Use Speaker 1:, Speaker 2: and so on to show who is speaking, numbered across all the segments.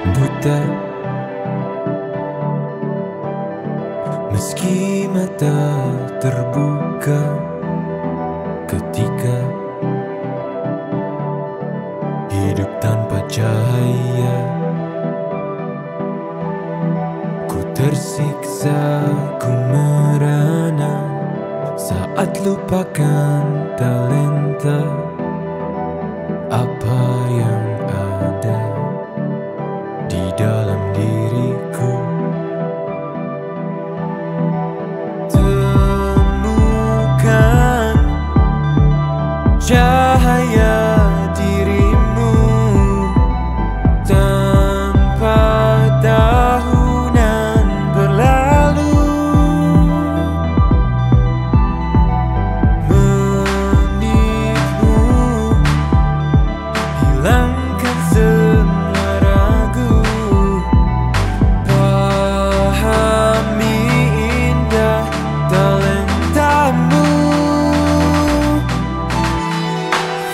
Speaker 1: buta, meski mata terbuka ketika hidup tanpa cahaya. Ku tersiksa, ku merana saat lupakan talenta apa yang ada di dalam diriku. Temukan cahaya dirimu tanpa tahunan berlalu, menitmu hilangkan semua ragu, pahami indah talentamu.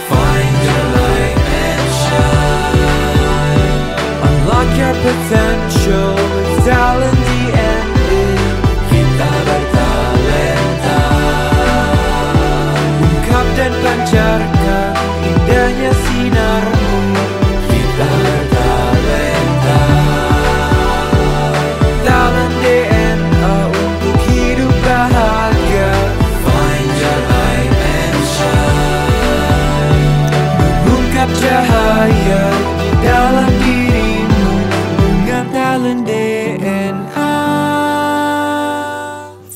Speaker 1: Find your light and shine, unlock your potential with talent DNA. Kita bertalenta, ungkap dan pancarkan indahnya sinarmu. Kita bertalenta, talent DNA untuk hidup bahagia. Find your light and shine, mengungkap cahaya di dalam dirimu dengan talent DNA.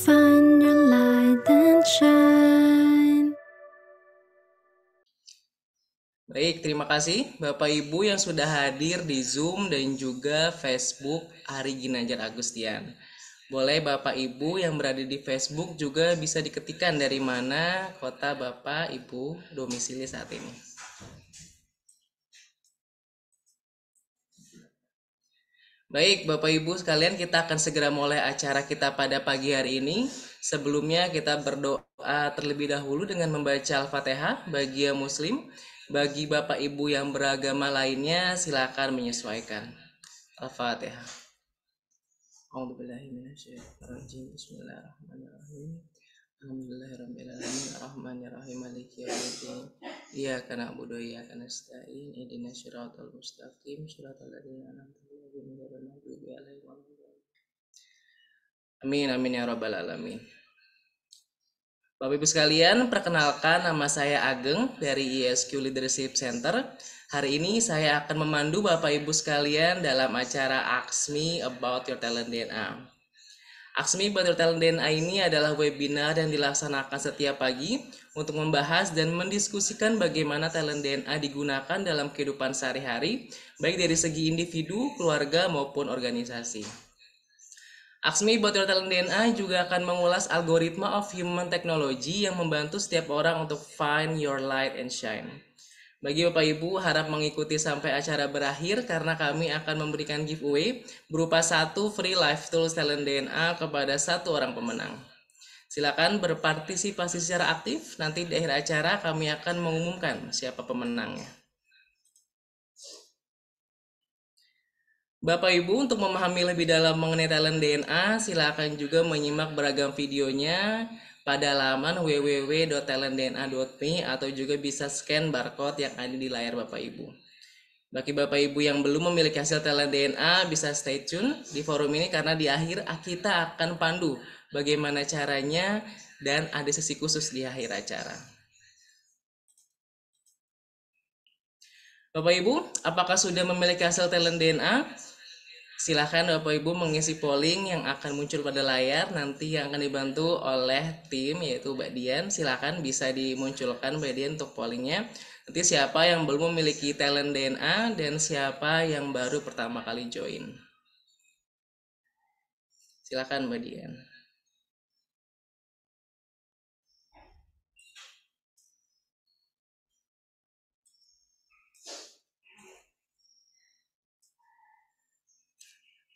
Speaker 2: Find your light and shine.
Speaker 3: Baik, terima kasih Bapak Ibu yang sudah hadir di Zoom dan juga Facebook Ari Ginanjar Agustian. Boleh Bapak Ibu yang berada di Facebook juga bisa diketikkan dari mana kota Bapak Ibu domisili saat ini. Baik, Bapak Ibu sekalian, kita akan segera mulai acara kita pada pagi hari ini. Sebelumnya kita berdoa terlebih dahulu dengan membaca Al-Fatihah bagi yang Muslim. Bagi Bapak Ibu yang beragama lainnya, silakan menyesuaikan. Al-Fatihah. A'udzubillahiminasyaitonirrajim. Bismillahirrahmanirrahim. Alhamdulillahirrahmanirrahim. Ar-Rahmanirrahim. Maliki yaumiddin. Iyyaka na'budu wa iyyaka nasta'in. Ihdinas siratal mustaqim. Shiratal ladzina an'amta alaihim ghairil maghdubi alaihim waladdallin. Amin amin ya rabbal alamin. Bapak Ibu sekalian, perkenalkan nama saya Ageng dari ISQ Leadership Center. Hari ini saya akan memandu Bapak Ibu sekalian dalam acara Ask Me About Your Talent DNA. Ask Me About Your Talent DNA ini adalah webinar yang dilaksanakan setiap pagi untuk membahas dan mendiskusikan bagaimana talent DNA digunakan dalam kehidupan sehari-hari, baik dari segi individu, keluarga, maupun organisasi. Ask Me About Your Talent DNA juga akan mengulas algoritma of human technology yang membantu setiap orang untuk find your light and shine. Bagi Bapak Ibu, harap mengikuti sampai acara berakhir karena kami akan memberikan giveaway berupa 1 free live tools talent DNA kepada 1 orang pemenang. Silakan berpartisipasi secara aktif, nanti di akhir acara kami akan mengumumkan siapa pemenangnya. Bapak Ibu, untuk memahami lebih dalam mengenai talent DNA, silakan juga menyimak beragam videonya pada laman www.talentdna.me atau juga bisa scan barcode yang ada di layar Bapak Ibu. Bagi Bapak Ibu yang belum memiliki hasil talent DNA, bisa stay tune di forum ini karena di akhir kita akan pandu bagaimana caranya dan ada sesi khusus di akhir acara. Bapak Ibu, apakah sudah memiliki hasil talent DNA? Silahkan Bapak Ibu mengisi polling yang akan muncul pada layar nanti yang akan dibantu oleh tim yaitu Mbak Dian. Silahkan bisa dimunculkan Mbak Dian untuk pollingnya. Nanti siapa yang belum memiliki talent DNA dan siapa yang baru pertama kali join. Silahkan Mbak Dian.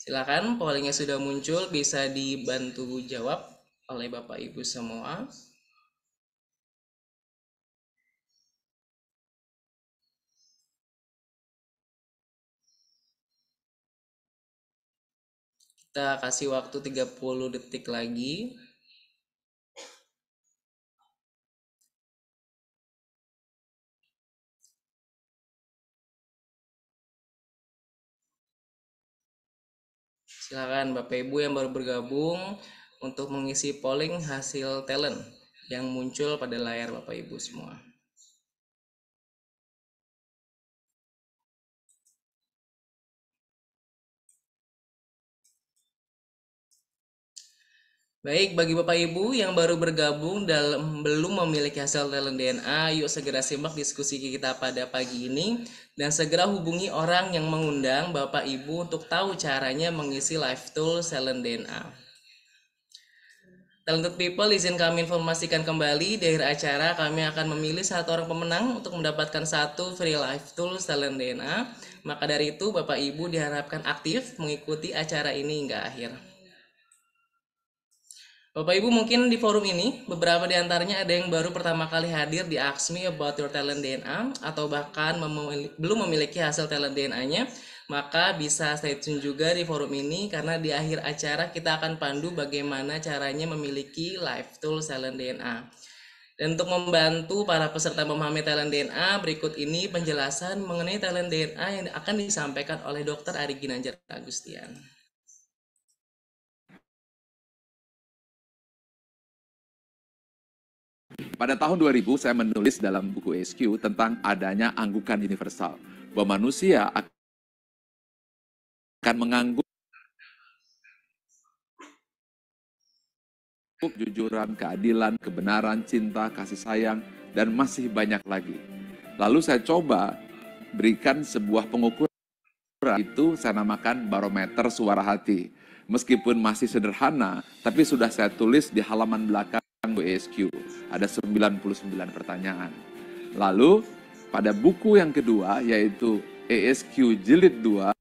Speaker 3: Silakan, pollingnya sudah muncul, bisa dibantu jawab oleh Bapak Ibu semua. Kita kasih waktu 30 detik lagi. Silakan Bapak Ibu yang baru bergabung untuk mengisi polling hasil talent yang muncul pada layar Bapak Ibu semua. Baik, bagi Bapak Ibu yang baru bergabung dan belum memiliki hasil talent DNA, yuk segera simak diskusi kita pada pagi ini dan segera hubungi orang yang mengundang Bapak Ibu untuk tahu caranya mengisi live tool talent DNA. Talented People, izin kami informasikan kembali di akhir acara kami akan memilih satu orang pemenang untuk mendapatkan satu free live tool talent DNA. Maka dari itu Bapak Ibu diharapkan aktif mengikuti acara ini hingga akhir. Bapak Ibu mungkin di forum ini beberapa di antaranya ada yang baru pertama kali hadir di Ask Me About Your Talent DNA atau bahkan belum memiliki hasil talent DNA-nya, maka bisa stay tune juga di forum ini karena di akhir acara kita akan pandu bagaimana caranya memiliki live tool talent DNA. Dan untuk membantu para peserta memahami talent DNA, berikut ini penjelasan mengenai talent DNA yang akan disampaikan oleh Dr. Ari Ginanjar Agustian.
Speaker 4: Pada tahun 2000, saya menulis dalam buku SQ tentang adanya anggukan universal, bahwa manusia akan mengangguk kejujuran, keadilan, kebenaran, cinta, kasih sayang, dan masih banyak lagi. Lalu saya coba berikan sebuah pengukuran, itu saya namakan barometer suara hati. Meskipun masih sederhana, tapi sudah saya tulis di halaman belakang ESQ. Ada 99 pertanyaan. Lalu pada buku yang kedua yaitu ESQ Jilid 2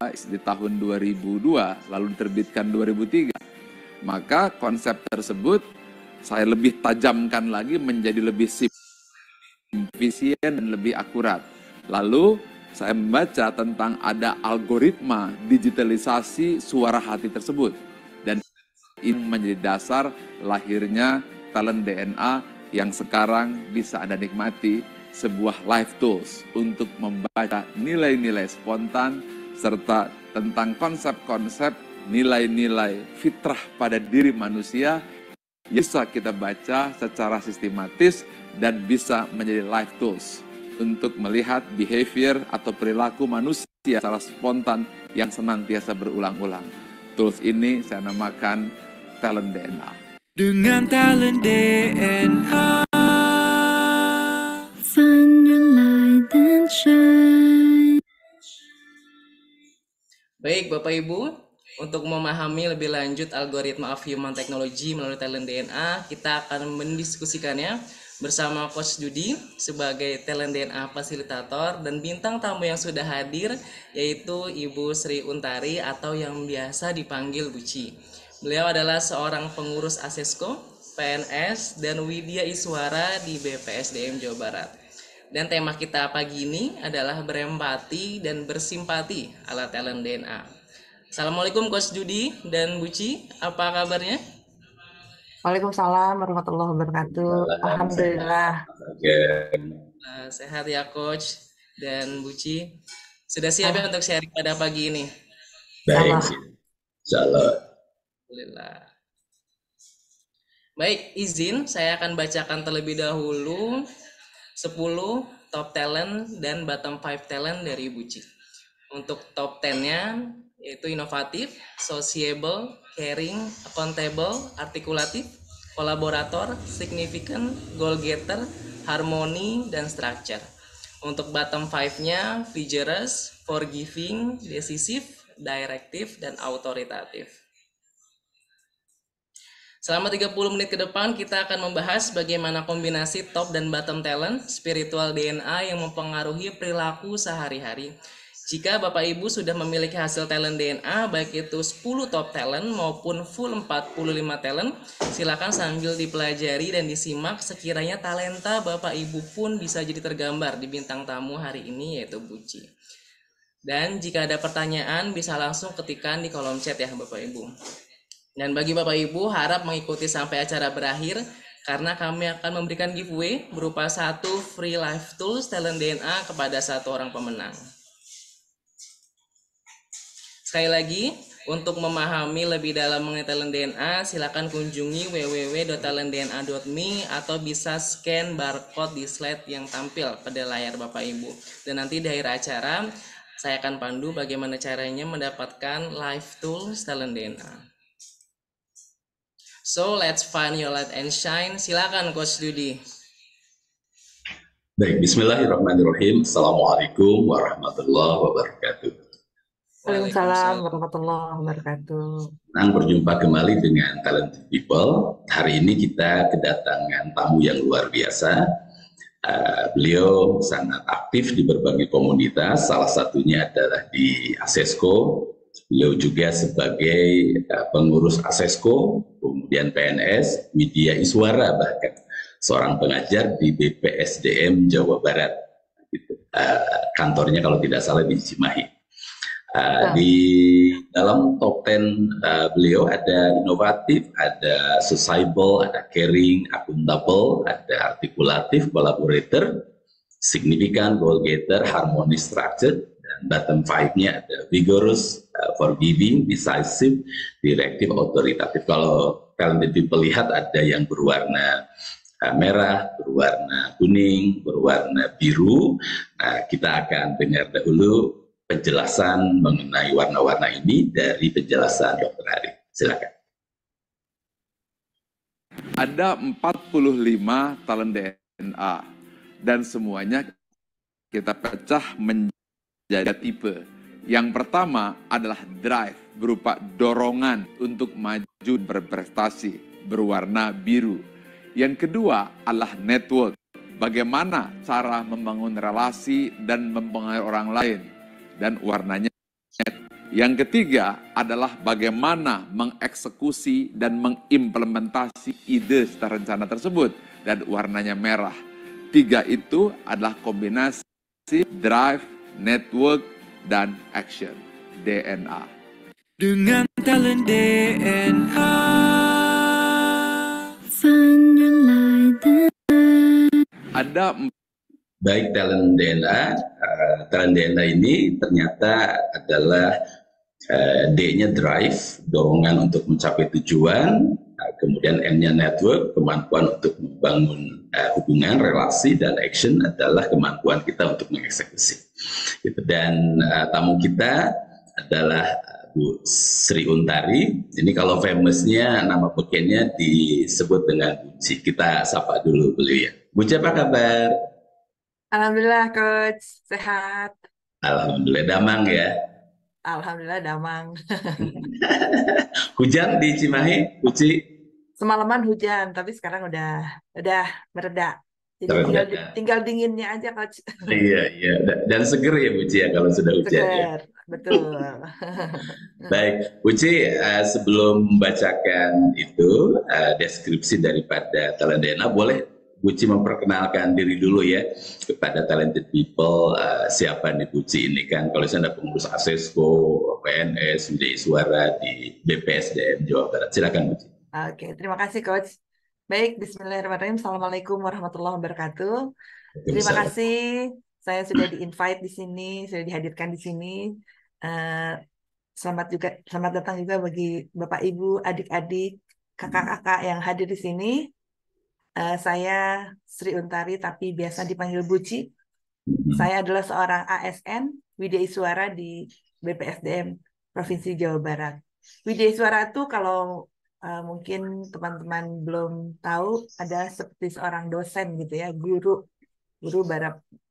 Speaker 4: di tahun 2002 lalu diterbitkan 2003. Maka konsep tersebut saya lebih tajamkan lagi menjadi lebih efisien dan lebih akurat. Lalu saya membaca tentang ada algoritma digitalisasi suara hati tersebut. Dan ini menjadi dasar lahirnya talent DNA yang sekarang bisa Anda nikmati, sebuah live tools untuk membaca nilai-nilai spontan serta tentang konsep-konsep nilai-nilai fitrah pada diri manusia bisa kita baca secara sistematis dan bisa menjadi live tools untuk melihat behavior atau perilaku manusia secara spontan yang senantiasa berulang-ulang. Tools ini saya namakan talent DNA.
Speaker 1: Dengan talent DNA,
Speaker 2: Find your light and shine.
Speaker 3: Baik Bapak Ibu, untuk memahami lebih lanjut algoritma of human technology melalui talent DNA, kita akan mendiskusikannya bersama Coach Judi sebagai talent DNA fasilitator dan bintang tamu yang sudah hadir yaitu Ibu Sri Untari atau yang biasa dipanggil Buci. Beliau adalah seorang pengurus Asesko, PNS, dan Widya Iswara di BPSDM Jawa Barat. Dan tema kita pagi ini adalah berempati dan bersimpati ala talent DNA. Assalamualaikum Coach Judi dan Buci, apa kabarnya?
Speaker 5: Waalaikumsalam warahmatullahi wabarakatuh. Alhamdulillah.
Speaker 3: Sehat ya Coach dan Buci. Sudah siap ya untuk sharing pada pagi ini?
Speaker 5: Baik,
Speaker 6: Insyaallah.
Speaker 3: Alhamdulillah. Baik, izin saya akan bacakan terlebih dahulu 10 top talent dan bottom 5 talent dari Buci. Untuk top 10-nya yaitu inovatif, sociable, caring, accountable, artikulatif, kolaborator, significant, goal getter, harmoni, dan structure. Untuk bottom 5-nya vigorous, forgiving, decisive, directive, dan autoritatif. Selama 30 menit ke depan kita akan membahas bagaimana kombinasi top dan bottom talent, spiritual DNA yang mempengaruhi perilaku sehari-hari. Jika Bapak Ibu sudah memiliki hasil talent DNA, baik itu 10 top talent maupun full 45 talent, silakan sambil dipelajari dan disimak sekiranya talenta Bapak Ibu pun bisa jadi tergambar di bintang tamu hari ini yaitu Buci. Dan jika ada pertanyaan bisa langsung ketikkan di kolom chat ya Bapak Ibu. Dan bagi Bapak Ibu harap mengikuti sampai acara berakhir karena kami akan memberikan giveaway berupa 1 free live tools talent DNA kepada 1 orang pemenang. Sekali lagi, untuk memahami lebih dalam mengenai talent DNA, silakan kunjungi www.talentdna.me atau bisa scan barcode di slide yang tampil pada layar Bapak Ibu. Dan nanti di akhir acara, saya akan pandu bagaimana caranya mendapatkan live tools talent DNA. So, let's find your light and shine. Silakan Coach Dudi.
Speaker 6: Baik, bismillahirrahmanirrahim. Assalamualaikum warahmatullahi wabarakatuh.
Speaker 5: Waalaikumsalam warahmatullahi wabarakatuh.
Speaker 6: Senang berjumpa kembali dengan Talented People. Hari ini kita kedatangan tamu yang luar biasa. Beliau sangat aktif di berbagai komunitas, salah satunya adalah di Asesco. Beliau juga sebagai pengurus Asesco, kemudian PNS, Media Iswara, bahkan seorang pengajar di BPSDM Jawa Barat. Kantornya kalau tidak salah di Cimahi. Di dalam top 10 beliau ada inovatif, ada sustainable, ada caring, accountable, ada artikulatif, collaborator, significant, goal getter, harmonious, structured, dan bottom 5-nya ada vigorous, forgiving, decisive, directive, authoritative. Kalau talented people lihat ada yang berwarna merah, berwarna kuning, berwarna biru. Nah, kita akan dengar dahulu penjelasan mengenai warna-warna ini dari penjelasan Dr. Hari. Silakan.
Speaker 4: Ada 45 talent DNA dan semuanya kita pecah menjadi tipe. Yang pertama adalah drive, berupa dorongan untuk maju berprestasi, berwarna biru. Yang kedua adalah network, bagaimana cara membangun relasi dan mempengaruhi orang lain, dan warnanya. Yang ketiga adalah bagaimana mengeksekusi dan mengimplementasi ide secara rencana tersebut, dan warnanya merah. 3 itu adalah kombinasi drive, network, dan action, DNA.
Speaker 1: Dengan talent DNA.
Speaker 2: Find the light and
Speaker 4: Ada
Speaker 6: Baik, talent DNA. Talent DNA ini ternyata adalah D-nya drive, dorongan untuk mencapai tujuan, kemudian N-nya network, kemampuan untuk membangun hubungan, relasi, dan action adalah kemampuan kita untuk mengeksekusi. Gitu. Dan tamu kita adalah Bu Sri Untari. Ini kalau famousnya nama pekennya disebut dengan Buci. Kita sapa dulu beliau ya. Buci, apa kabar?
Speaker 5: Alhamdulillah Coach, sehat.
Speaker 6: Alhamdulillah, damang ya.
Speaker 5: Alhamdulillah damang.
Speaker 6: Hujan di Cimahi, Buci?
Speaker 5: Semalaman hujan, tapi sekarang udah mereda. Jadi
Speaker 6: Mereda.
Speaker 5: tinggal dinginnya aja Coach.
Speaker 6: Iya, iya. Dan seger ya Buci ya kalau sudah hujan ya.
Speaker 5: Seger, betul.
Speaker 6: Baik, Buci, sebelum membacakan itu deskripsi daripada talent DNA, boleh Buci memperkenalkan diri dulu ya kepada talented people. Siapa nih Buci ini kan? Kalau saya ada pengurus Asesco, PNS, Media Iswara di BPSDM Jawa Barat. Silakan Buci.
Speaker 5: Oke, terima kasih Coach. Baik, bismillahirrahmanirrahim. Assalamualaikum warahmatullahi wabarakatuh. Terima kasih, saya sudah di-invite di sini, sudah dihadirkan di sini. Selamat datang juga bagi Bapak Ibu, adik-adik, kakak-kakak yang hadir di sini. Saya Sri Untari, tapi biasa dipanggil Buci. Saya adalah seorang ASN Widya Iswara di BPSDM Provinsi Jawa Barat. Widya Iswara itu kalau mungkin teman-teman belum tahu, ada seperti seorang dosen gitu ya, guru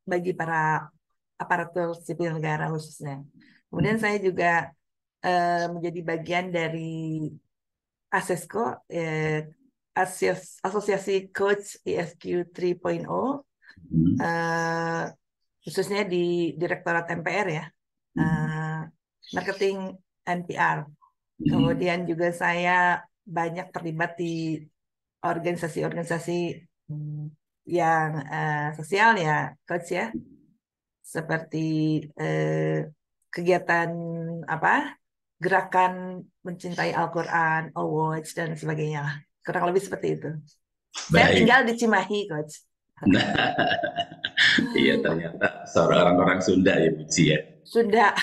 Speaker 5: bagi para aparatur sipil negara khususnya. Kemudian saya juga menjadi bagian dari Asesco, Asosiasi Coach ISQ 3.0, khususnya di Direktorat MPR ya, Marketing NPR. Kemudian juga saya banyak terlibat di organisasi-organisasi yang sosial ya, Coach ya, seperti kegiatan apa gerakan mencintai Al-Quran, Awards dan sebagainya. Kurang lebih seperti itu. Saya
Speaker 6: Baik.
Speaker 5: tinggal di Cimahi, Coach.
Speaker 6: Iya, ternyata seorang orang Sunda ya, Buci ya.
Speaker 5: Sudah.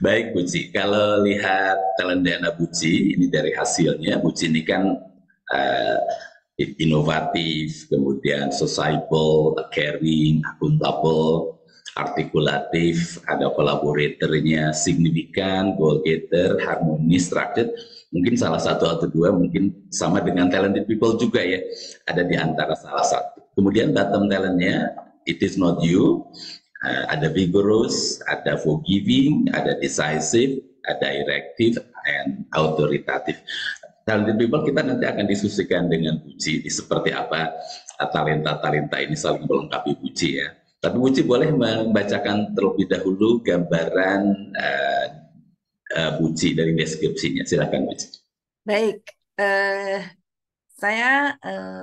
Speaker 6: Baik, Buci. Kalau lihat talent dana Buci, ini dari hasilnya, Buci ini kan uh, inovatif, kemudian sociable, caring, akuntabel, artikulatif, ada kolaboratornya, signifikan, goal getter, harmonis, structured. Mungkin salah satu atau dua, mungkin sama dengan talented people juga ya, ada di antara salah satu. Kemudian bottom talentnya, it is not you, ada vigorous, ada forgiving, ada decisive, ada directive, and authoritative. Talented people kita nanti akan diskusikan dengan Buci di seperti apa talenta-talenta ini saling melengkapi Buci ya. Tapi Buci boleh membacakan terlebih dahulu gambaran Buci dari deskripsinya. Silakan Buci.
Speaker 5: Baik, saya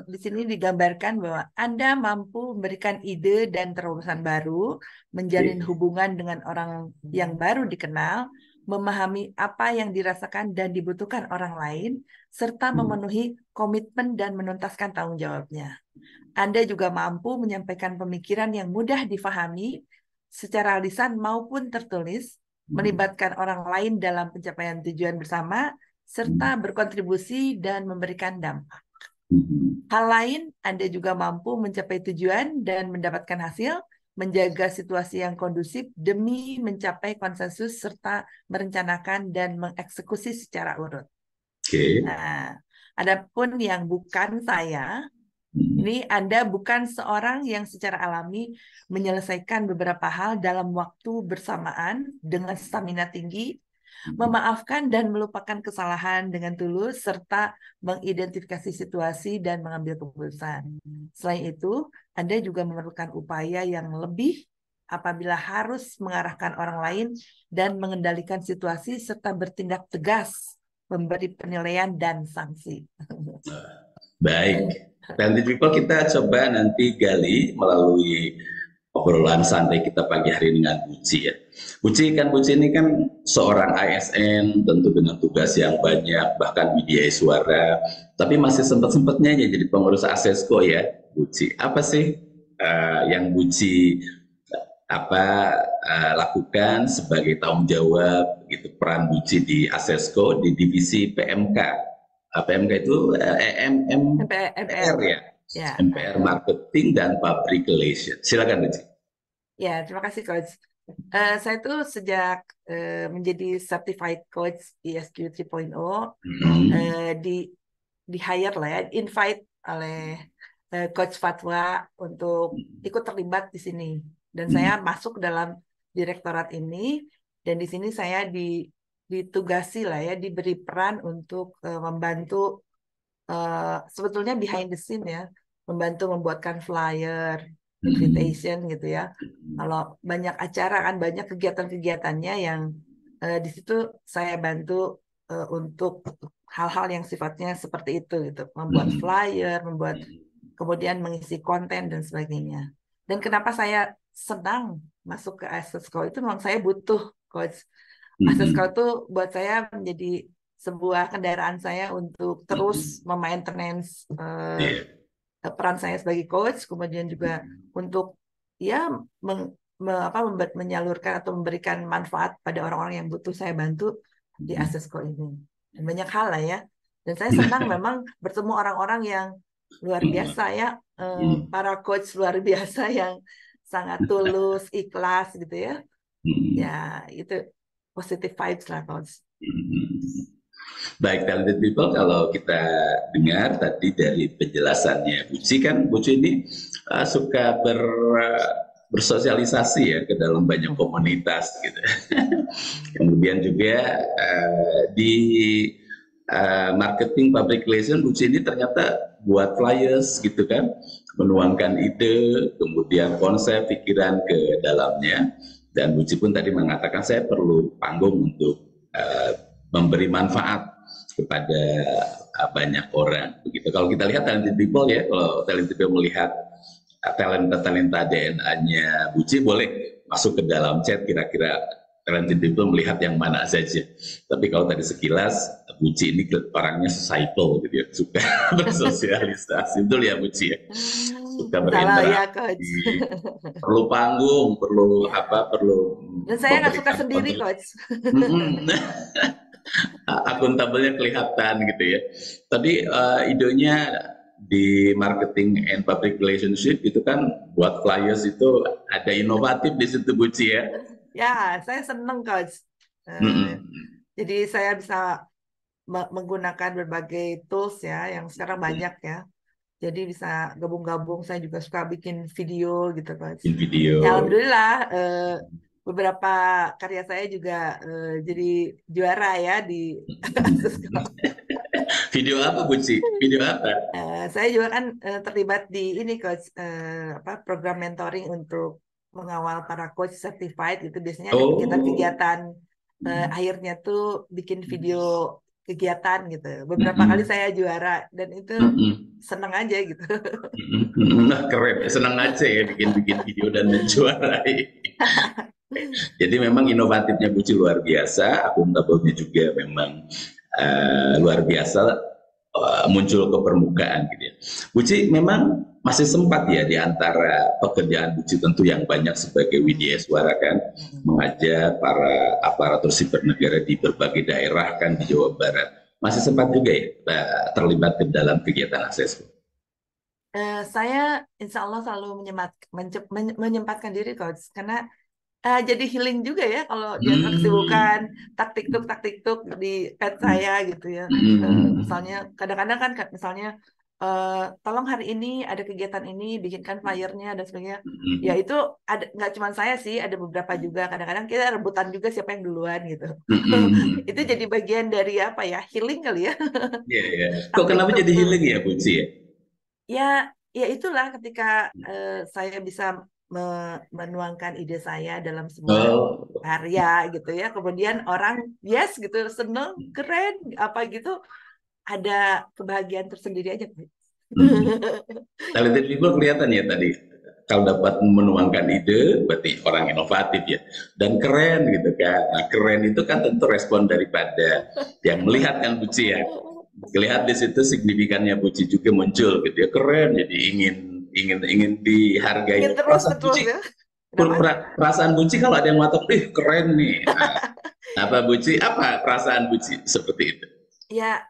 Speaker 5: di sini digambarkan bahwa Anda mampu memberikan ide dan terobosan baru, menjalin hubungan dengan orang yang baru dikenal, memahami apa yang dirasakan dan dibutuhkan orang lain, serta memenuhi komitmen dan menuntaskan tanggung jawabnya. Anda juga mampu menyampaikan pemikiran yang mudah difahami secara lisan maupun tertulis, melibatkan orang lain dalam pencapaian tujuan bersama, serta berkontribusi dan memberikan dampak. Hal lain, Anda juga mampu mencapai tujuan dan mendapatkan hasil, menjaga situasi yang kondusif demi mencapai konsensus serta merencanakan dan mengeksekusi secara urut. Nah, adapun yang bukan saya, ini Anda bukan seorang yang secara alami menyelesaikan beberapa hal dalam waktu bersamaan dengan stamina tinggi, memaafkan dan melupakan kesalahan dengan tulus, serta mengidentifikasi situasi dan mengambil keputusan. Selain itu, Anda juga memerlukan upaya yang lebih apabila harus mengarahkan orang lain dan mengendalikan situasi, serta bertindak tegas, memberi penilaian dan sanksi.
Speaker 6: Baik, talented people kita coba nanti gali melalui obrolan santai kita pagi hari dengan Buci ya. Buci ini kan seorang ASN tentu dengan tugas yang banyak, bahkan media suara, tapi masih sempat-sempatnya jadi pengurus Asesco ya, Buci. Apa sih yang Buci lakukan sebagai tanggung jawab gitu, peran Buci di Asesco di divisi PMK. PMK itu MPR ya. Ya. MPR Marketing dan Public Relations. Silakan Buci.
Speaker 5: Ya, terima kasih Coach. Saya tuh sejak menjadi certified coach ESQ 3.0 di hire lah ya, invite oleh Coach Fatwa untuk ikut terlibat di sini. Dan saya masuk dalam direktorat ini, dan di sini saya ditugasi lah ya, diberi peran untuk membantu sebetulnya behind the scene ya, membantu membuatkan flyer, invitation gitu ya. Kalau banyak acara kan banyak kegiatan-kegiatannya yang di situ saya bantu untuk hal-hal yang sifatnya seperti itu gitu, membuat flyer, kemudian mengisi konten dan sebagainya. Dan kenapa saya senang masuk ke Asesco itu memang saya butuh Coach. Asesco itu buat saya menjadi sebuah kendaraan saya untuk terus memaintenance peran saya sebagai coach, kemudian juga untuk ya menyalurkan atau memberikan manfaat pada orang-orang yang butuh saya bantu di Asesco ini. Dan banyak hal lah ya. Dan saya senang memang bertemu orang-orang yang luar biasa ya, para coach luar biasa yang sangat tulus, ikhlas gitu ya. Ya itu positive vibes lah Coach.
Speaker 6: Baik, talented people, kalau kita dengar tadi dari penjelasannya Buci kan, Buci ini suka bersosialisasi ya ke dalam banyak komunitas gitu. Kemudian juga di marketing public relation, Buci ini ternyata buat flyers gitu kan, menuangkan ide, kemudian konsep, pikiran ke dalamnya. Dan Buci pun tadi mengatakan saya perlu panggung untuk memberi manfaat kepada banyak orang begitu. Kalau kita lihat talented people ya, kalau talented people melihat talenta DNA-nya Buci, boleh masuk ke dalam chat kira-kira talented people melihat yang mana saja. Tapi kalau tadi sekilas, Buci ini orangnya sociable gitu ya, suka bersosialisasi, betul ya Buci ya? Suka
Speaker 5: Salah ya, Coach.
Speaker 6: berinteraksi, perlu panggung, perlu
Speaker 5: Ya.
Speaker 6: apa, perlu
Speaker 5: Dan saya nggak suka
Speaker 6: memberikan
Speaker 5: sendiri,
Speaker 6: kontrol.
Speaker 5: Coach.
Speaker 6: Akuntabelnya kelihatan gitu ya. Tapi idenya di marketing and public relationship itu kan buat flyers itu ada inovatif di situ Buci ya.
Speaker 5: Ya, saya seneng, Coach.
Speaker 6: Mm-mm.
Speaker 5: Jadi saya bisa menggunakan berbagai tools ya, yang sekarang banyak ya. Jadi bisa gabung-gabung. Saya juga suka bikin video gitu, Coach.
Speaker 6: Bikin video.
Speaker 5: Ya, alhamdulillah beberapa karya saya juga jadi juara ya di Cisco.
Speaker 6: Video apa Buci? Video apa?
Speaker 5: Saya juga kan terlibat di ini, Coach, program mentoring untuk mengawal para coach certified itu. Biasanya ada kegiatan-kegiatan akhirnya tuh bikin video kegiatan gitu. Beberapa kali saya juara dan itu seneng aja gitu.
Speaker 6: Nah, keren, senang aja ya bikin video dan menjuarai. Jadi memang inovatifnya Buci luar biasa, akuntabelnya juga memang luar biasa, muncul ke permukaan gitu ya. Buci memang masih sempat ya di antara pekerjaan Buci tentu yang banyak sebagai widya suara kan, mengajar para aparatur sipil negara di berbagai daerah kan di Jawa Barat. Masih sempat juga ya terlibat di dalam kegiatan Aksesco.
Speaker 5: Saya insya Allah selalu menyempatkan diri, Coach, karena jadi healing juga ya kalau dia kesibukan taktik-tuk di pet saya gitu ya. Misalnya kadang-kadang kan misalnya tolong hari ini ada kegiatan ini, bikinkan flyernya dan sebagainya. Ya itu ada, nggak cuma saya sih, ada beberapa juga. Kadang-kadang kita rebutan juga siapa yang duluan gitu. Itu jadi bagian dari apa ya, healing kali ya.
Speaker 6: Iya. Kok kenapa jadi healing ya Buci ya?
Speaker 5: Ya itulah ketika saya bisa menuangkan ide saya dalam sebuah karya gitu ya. Kemudian orang yes gitu, seneng, keren, apa gitu, ada kebahagiaan tersendiri aja.
Speaker 6: Talented people kelihatan ya tadi. Kalau dapat menuangkan ide, berarti orang inovatif ya. Dan keren gitu kan. Nah keren itu kan tentu respon daripada yang melihat kan Buci ya. Lihat di situ signifikannya Buci juga muncul gitu ya. Keren, jadi ingin dihargai.
Speaker 5: Ingin terus ya.
Speaker 6: Perasaan Buci kalau ada yang matok, keren nih. Nah, apa Buci? Apa perasaan Buci seperti itu?
Speaker 5: Ya,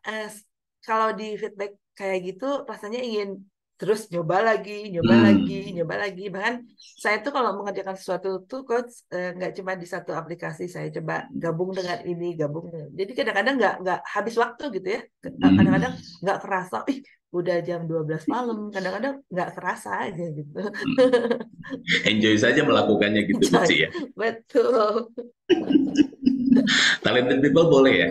Speaker 5: kalau di feedback kayak gitu, rasanya ingin terus nyoba lagi. Bahkan saya tuh kalau mengerjakan sesuatu tuh, Coach, nggak cuma di satu aplikasi, saya coba gabung dengan ini, Jadi kadang-kadang nggak habis waktu gitu ya. Kadang-kadang nggak kerasa, udah jam 12 malam, kadang-kadang nggak kerasa aja gitu.
Speaker 6: Enjoy saja melakukannya gitu, Buci ya.
Speaker 5: Betul.
Speaker 6: Talented people boleh ya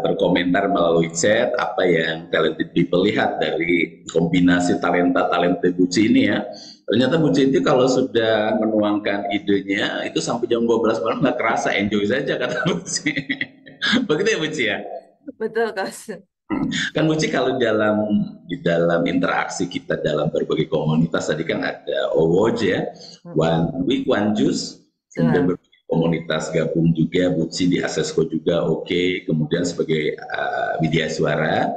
Speaker 6: berkomentar melalui chat apa yang talented people lihat dari kombinasi talenta Buci ini ya. Ternyata Buci itu kalau sudah menuangkan idenya itu sampai jam 12 malam nggak kerasa, enjoy saja kata Buci. Begitu ya Buci ya?
Speaker 5: Betul, Coach.
Speaker 6: Kan Buci kalau di dalam interaksi kita dalam berbagai komunitas tadi kan ada OWOJ ya, One Week One Juice, kemudian berbagai komunitas gabung juga, Buci di Aksesco juga kemudian sebagai widya suara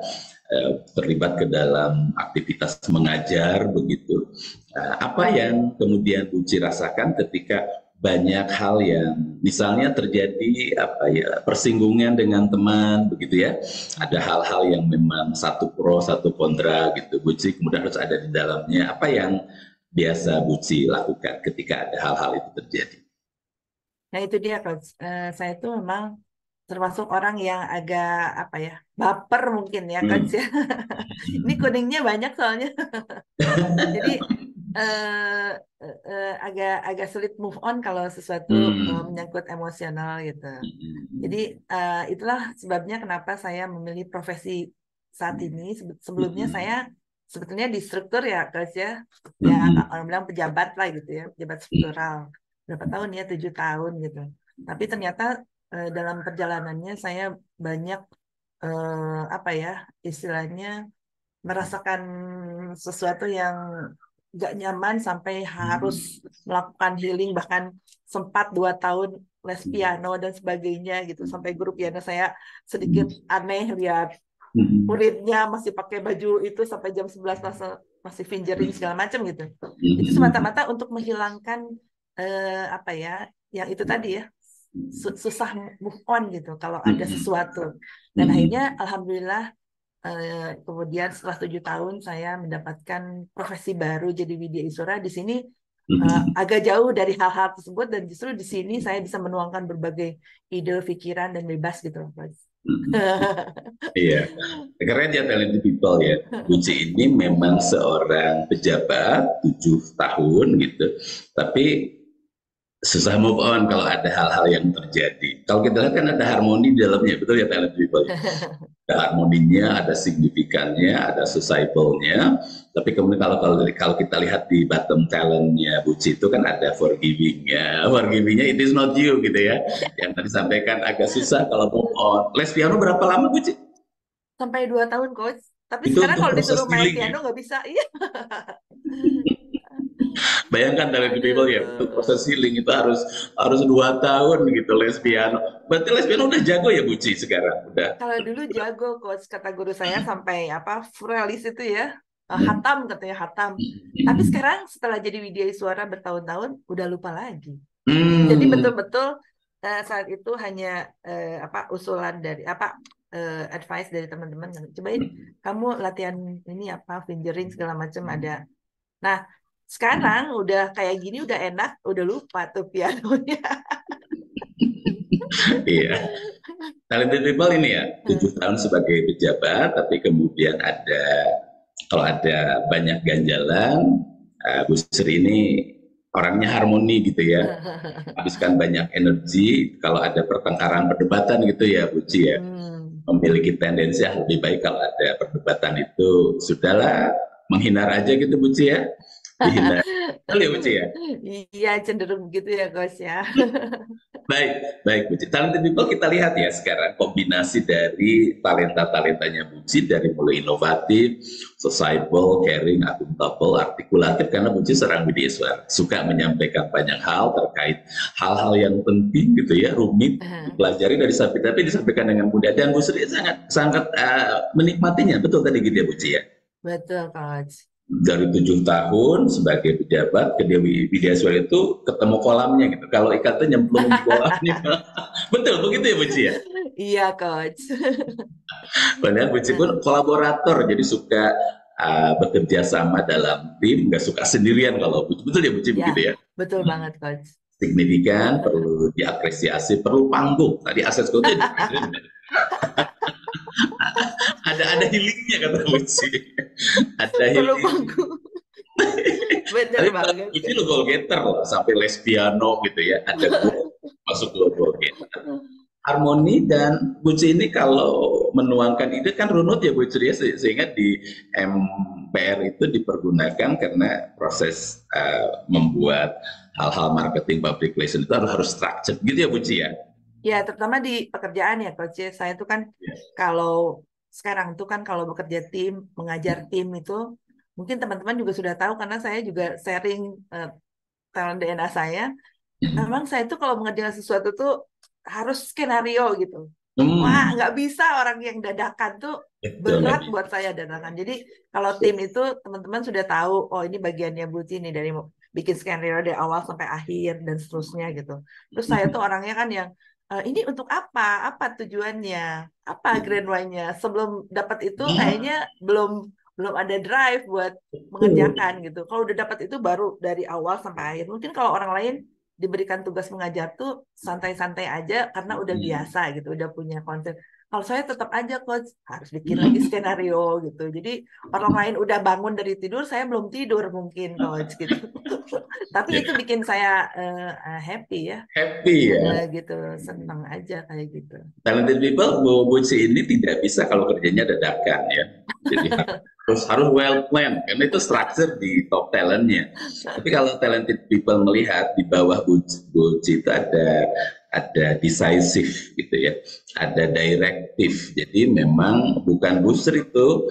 Speaker 6: terlibat ke dalam aktivitas mengajar begitu. Apa yang kemudian Buci rasakan ketika banyak hal yang misalnya terjadi persinggungan dengan teman begitu ya, ada hal-hal yang memang satu pro satu kontra gitu Buci, kemudian harus ada di dalamnya. Apa yang biasa Buci lakukan ketika ada hal-hal itu terjadi?
Speaker 5: Nah itu dia, Coach. Saya tuh memang termasuk orang yang agak baper mungkin ya, Coach ya. Ini kuningnya banyak soalnya. Jadi agak sulit move on kalau sesuatu menyangkut emosional gitu. Jadi itulah sebabnya kenapa saya memilih profesi saat ini. Sebelumnya saya sebetulnya di struktur ya, Coach ya. Ya orang bilang pejabat lah gitu ya, pejabat struktural. Berapa tahun ya, 7 tahun gitu. Tapi ternyata dalam perjalanannya saya banyak istilahnya merasakan sesuatu yang nggak nyaman sampai harus melakukan healing, bahkan sempat 2 tahun les piano dan sebagainya gitu, sampai guru piano saya sedikit aneh lihat muridnya masih pakai baju itu sampai jam 11 masih fingering segala macam gitu. Itu semata-mata untuk menghilangkan apa ya, yang itu tadi ya, susah move on gitu kalau ada sesuatu. Dan akhirnya alhamdulillah kemudian setelah 7 tahun saya mendapatkan profesi baru jadi Widya Iswara di sini. Agak jauh dari hal-hal tersebut, dan justru di sini saya bisa menuangkan berbagai ide, pikiran, dan bebas gitu.
Speaker 6: Iya, keren ya talented people ya. Buci ini memang seorang pejabat 7 tahun gitu, tapi susah move on kalau ada hal-hal yang terjadi. Kalau kita lihat kan ada harmoni di dalamnya, betul ya talented people. Ada harmoninya, ada signifikannya, ada sociable-nya. Tapi kemudian kalau kita lihat di bottom talent-nya Buci itu kan ada forgiving-nya. Forgiving-nya it is not you gitu ya. Yang tadi sampaikan agak susah kalau move on. Les piano berapa lama Buci?
Speaker 5: Sampai 2 tahun coach. Tapi
Speaker 6: Itu
Speaker 5: sekarang kalau disuruh main
Speaker 6: healing,
Speaker 5: piano nggak bisa. Iya.
Speaker 6: Bayangkan talented people ya, untuk proses healing itu harus 2 tahun gitu les piano. Berarti les piano udah jago ya Buci sekarang? Udah.
Speaker 5: Kalau dulu jago coach, kata guru saya sampai apa Furalis itu ya, hatam katanya hatam. Tapi sekarang setelah jadi Widya Iswara bertahun-tahun udah lupa lagi. Jadi betul-betul saat itu hanya usulan dari advice dari teman-teman, cobain kamu latihan ini apa fingering segala macam ada. Nah sekarang udah kayak gini udah enak, udah lupa tuh pianonya.
Speaker 6: Iya. Talented people ini ya 7 tahun sebagai pejabat, tapi kemudian kalau ada banyak ganjalan, Bu Sri ini orangnya harmoni gitu ya, habiskan banyak energi kalau ada pertengkaran perdebatan gitu ya Bu Ci ya, memiliki tendensi yang lebih baik kalau ada perdebatan itu sudahlah menghindar aja gitu Bu Ci ya. Dihindari ya Bu Ci ya.
Speaker 5: Iya cenderung begitu ya Coach ya.
Speaker 6: Baik Bu Ci. Talented people kita lihat ya sekarang kombinasi dari talentanya Bu Ci, dari mulai inovatif, sociable, caring, akuntabel, artikulatif, karena Bu Ci seorang Widya Iswara suka menyampaikan banyak hal terkait hal-hal yang penting gitu ya, rumit dipelajari tapi disampaikan dengan mudah, dan Bu Sri sangat menikmatinya, betul tadi gitu ya Bu Ci ya.
Speaker 5: Betul Coach.
Speaker 6: Dari 7 tahun sebagai pejabat ke Dewi Widya Iswara itu ketemu kolamnya gitu. Kalau ikan tuh nyemplung di kolamnya. Betul begitu ya Bu Ci ya?
Speaker 5: Iya Coach.
Speaker 6: Padahal Bu Ci pun kolaborator, jadi suka bekerja sama dalam tim, nggak suka sendirian kalau betul ya Bu Ci begitu ya? Betul
Speaker 5: banget Coach.
Speaker 6: Signifikan, perlu diapresiasi, perlu panggung. Tadi akses itu ada healingnya kata Bu Ci. Ada healing.
Speaker 5: Benar banget.
Speaker 6: Ini lo goal getter loh, sampai les piano gitu ya. Ada masuk goal getter. Harmoni, dan Bu Ci ini kalau menuangkan ide kan runut ya Bu Ci ya, sehingga di MPR itu dipergunakan karena proses membuat hal-hal marketing public relation itu harus structured gitu ya Bu Ci ya.
Speaker 5: Ya, terutama di pekerjaan ya Coach. Saya itu kan kalau sekarang itu kan kalau bekerja tim, mengajar tim itu, mungkin teman-teman juga sudah tahu karena saya juga sharing talent DNA saya. Memang saya itu kalau mengerjakan sesuatu tuh harus skenario gitu. Wah, nggak bisa orang yang dadakan tuh berat buat saya dadakan. Jadi kalau tim itu teman-teman sudah tahu, oh ini bagiannya Bu Ci nih dari bikin skenario dari awal sampai akhir dan seterusnya gitu. Terus saya tuh orangnya kan yang ini untuk apa? Apa tujuannya? Apa grand why-nya? Sebelum dapat itu kayaknya belum ada drive buat mengerjakan gitu. Kalau udah dapat itu baru dari awal sampai akhir. Mungkin kalau orang lain diberikan tugas mengajar tuh santai-santai aja karena udah biasa gitu, udah punya konsep. Kalau saya tetap aja Coach harus bikin lagi skenario gitu. Jadi orang lain udah bangun dari tidur, saya belum tidur mungkin Coach gitu. Tapi itu bikin saya happy ya.
Speaker 6: Happy ya.
Speaker 5: Gitu, senang aja kayak gitu.
Speaker 6: Talented people Bu Ci ini tidak bisa kalau kerjanya dadakan ya. Jadi harus well planned karena itu structure di top talentnya. Tapi kalau talented people melihat di bawah Bu Ci itu ada decisive gitu ya, ada directive. Jadi memang bukan Bu Sri itu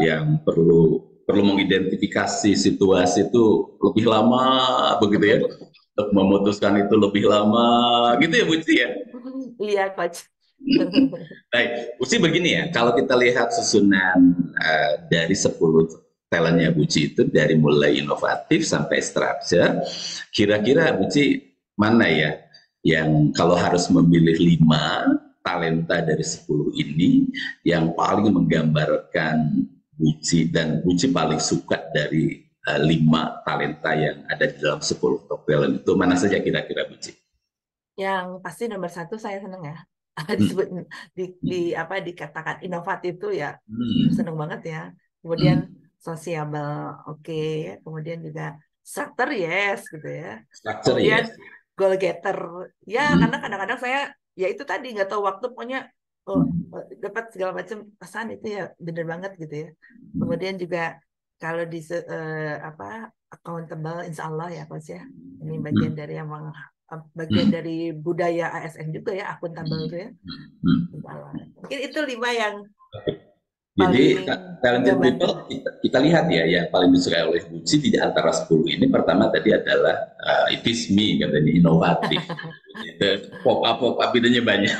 Speaker 6: yang perlu perlu mengidentifikasi situasi itu lebih lama begitu ya, untuk memutuskan itu lebih lama gitu ya Bu Ci ya.
Speaker 5: Iya, Coach.
Speaker 6: Baik, Bu Ci begini ya, kalau kita lihat susunan dari 10 talentnya Bu Ci itu dari mulai inovatif sampai structure, kira-kira Bu Ci mana ya yang kalau harus memilih 5 talenta dari 10 ini yang paling menggambarkan Bu Ci dan Bu Ci paling suka dari 5 talenta yang ada di dalam 10 top talent itu mana saja kira-kira Bu Ci?
Speaker 5: Yang pasti nomor 1 saya seneng ya. Disebut apa dikatakan inovatif itu ya seneng banget ya. Kemudian sociable, oke. Kemudian juga structure yes gitu ya.
Speaker 6: Structure
Speaker 5: Kemudian
Speaker 6: yes.
Speaker 5: goal getter ya, karena kadang-kadang saya ya itu tadi nggak tahu waktu, pokoknya dapat segala macam pesan itu ya bener banget gitu ya. Kemudian juga kalau di apa accountable, insya Allah ya Coach ya. Ini bagian dari yang bagian dari budaya ASN juga ya, akuntabel itu ya. Mungkin itu 5 yang
Speaker 6: Jadi
Speaker 5: paling
Speaker 6: talented people
Speaker 5: menggambarkan.
Speaker 6: kita lihat ya yang paling disukai oleh Bu Ci di antara 10 ini, pertama tadi adalah it is me, katanya inovatif. Pop up idenya banyak.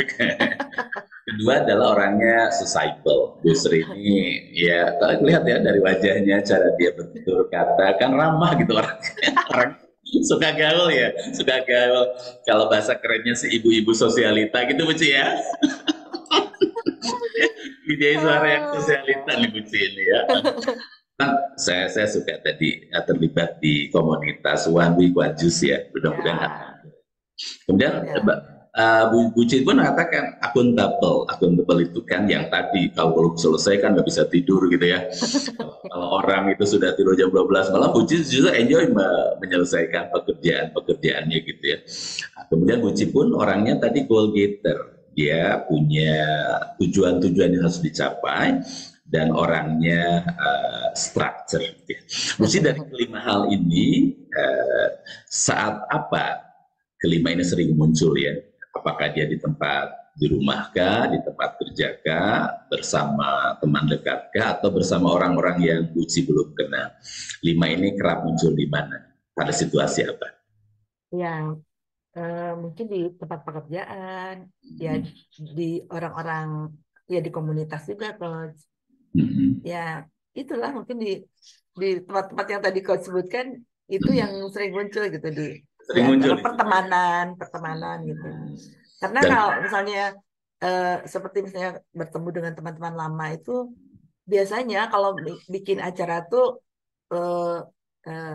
Speaker 6: Kedua adalah orangnya sociable. Bu Sri ini ya lihat ya dari wajahnya, cara dia bertutur kata kan ramah gitu orang suka gaul ya, suka gaul. Kalau bahasa kerennya sih ibu-ibu sosialita gitu Bu Ci ya. Dia suara yang sosialita nih Bu Ci ini ya. Kan saya suka tadi terlibat di komunitas One Week One Juice ya, mudah-mudahan. Kemudian Bu Ci pun mengatakan akuntabel itu kan yang tadi kalau belum selesai kan nggak bisa tidur gitu ya. Kalau orang itu sudah tidur jam 12 malam, Bu Ci juga enjoy menyelesaikan pekerjaannya gitu ya. Kemudian Bu Ci pun orangnya tadi goal getter, dia punya tujuan-tujuan yang harus dicapai dan orangnya structure. Ya. Bu Ci dari kelima hal ini saat apa kelima ini sering muncul ya? Apakah dia di rumah kah, di tempat kerja kah, bersama teman dekat kah, atau bersama orang-orang yang Bu Ci belum kenal? 5 ini kerap muncul di mana? Pada situasi apa?
Speaker 5: Ya, mungkin di tempat pekerjaan, ya di orang-orang, ya di komunitas juga Coach. Ya, itulah mungkin di tempat-tempat yang tadi Coach sebutkan itu yang sering muncul gitu di pertemanan gitu. Karena kalau misalnya seperti misalnya bertemu dengan teman-teman lama itu biasanya kalau bikin acara tuh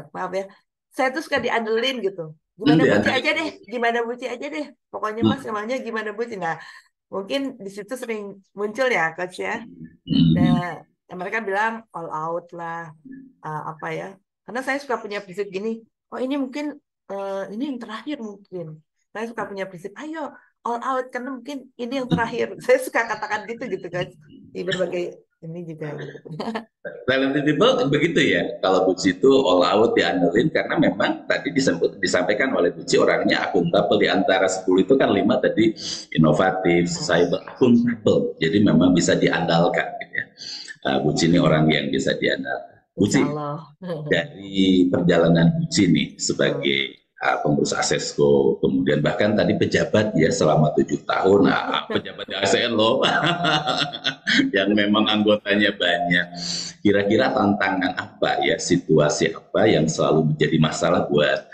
Speaker 5: maaf ya, saya tuh suka diandelin gitu. Gimana Bu Ci aja deh. Pokoknya Mas namanya gimana Bu Ci. Nah, mungkin di situ sering muncul ya Coach ya. Nah, mereka bilang all out lah, apa ya. Karena saya suka punya prinsip gini, oh ini mungkin ini yang terakhir mungkin. Saya suka punya prinsip, ayo all out karena mungkin ini yang terakhir. Saya suka katakan gitu kan di berbagai ini juga.
Speaker 6: Talented people begitu ya. Kalau Bu Ci itu all out diandelin karena memang tadi disampaikan oleh Bu Ci orangnya akuntabel, di antara 10 itu kan 5 tadi inovatif, cyber, akuntabel. Jadi memang bisa diandalkan gitu ya. Bu Ci ini orang yang bisa diandalkan. Bu Ci, dari perjalanan Bu Ci nih sebagai pengurus Asesco, kemudian bahkan tadi pejabat ya selama 7 tahun, pejabat di ASN loh, yang memang anggotanya banyak. Kira-kira tantangan apa ya, situasi apa yang selalu menjadi masalah buat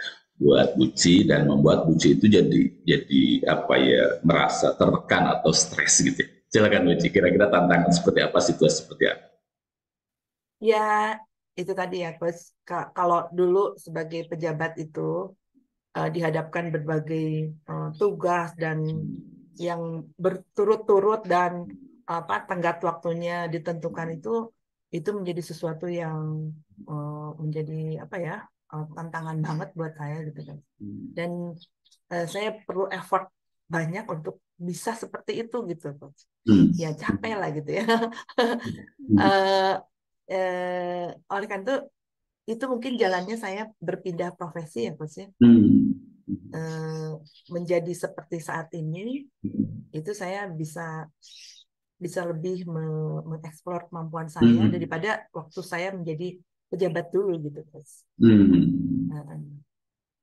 Speaker 6: Bu Ci dan membuat Bu Ci itu jadi apa ya, merasa tertekan atau stres gitu. Silakan Bu Ci, kira-kira tantangan seperti apa, situasi seperti apa?
Speaker 5: Ya itu tadi ya Coach, kalau dulu sebagai pejabat itu dihadapkan berbagai tugas dan yang berturut-turut dan tenggat waktunya ditentukan itu menjadi sesuatu yang menjadi apa ya, tantangan banget buat saya gitu kan. Dan saya perlu effort banyak untuk bisa seperti itu gitu Coach. Ya capek lah gitu ya. Oleh karena itu mungkin jalannya saya berpindah profesi ya Coach ya. Menjadi seperti saat ini itu saya bisa lebih mengeksplor kemampuan saya daripada waktu saya menjadi pejabat dulu gitu, Coach.
Speaker 6: Hmm.
Speaker 5: Nah,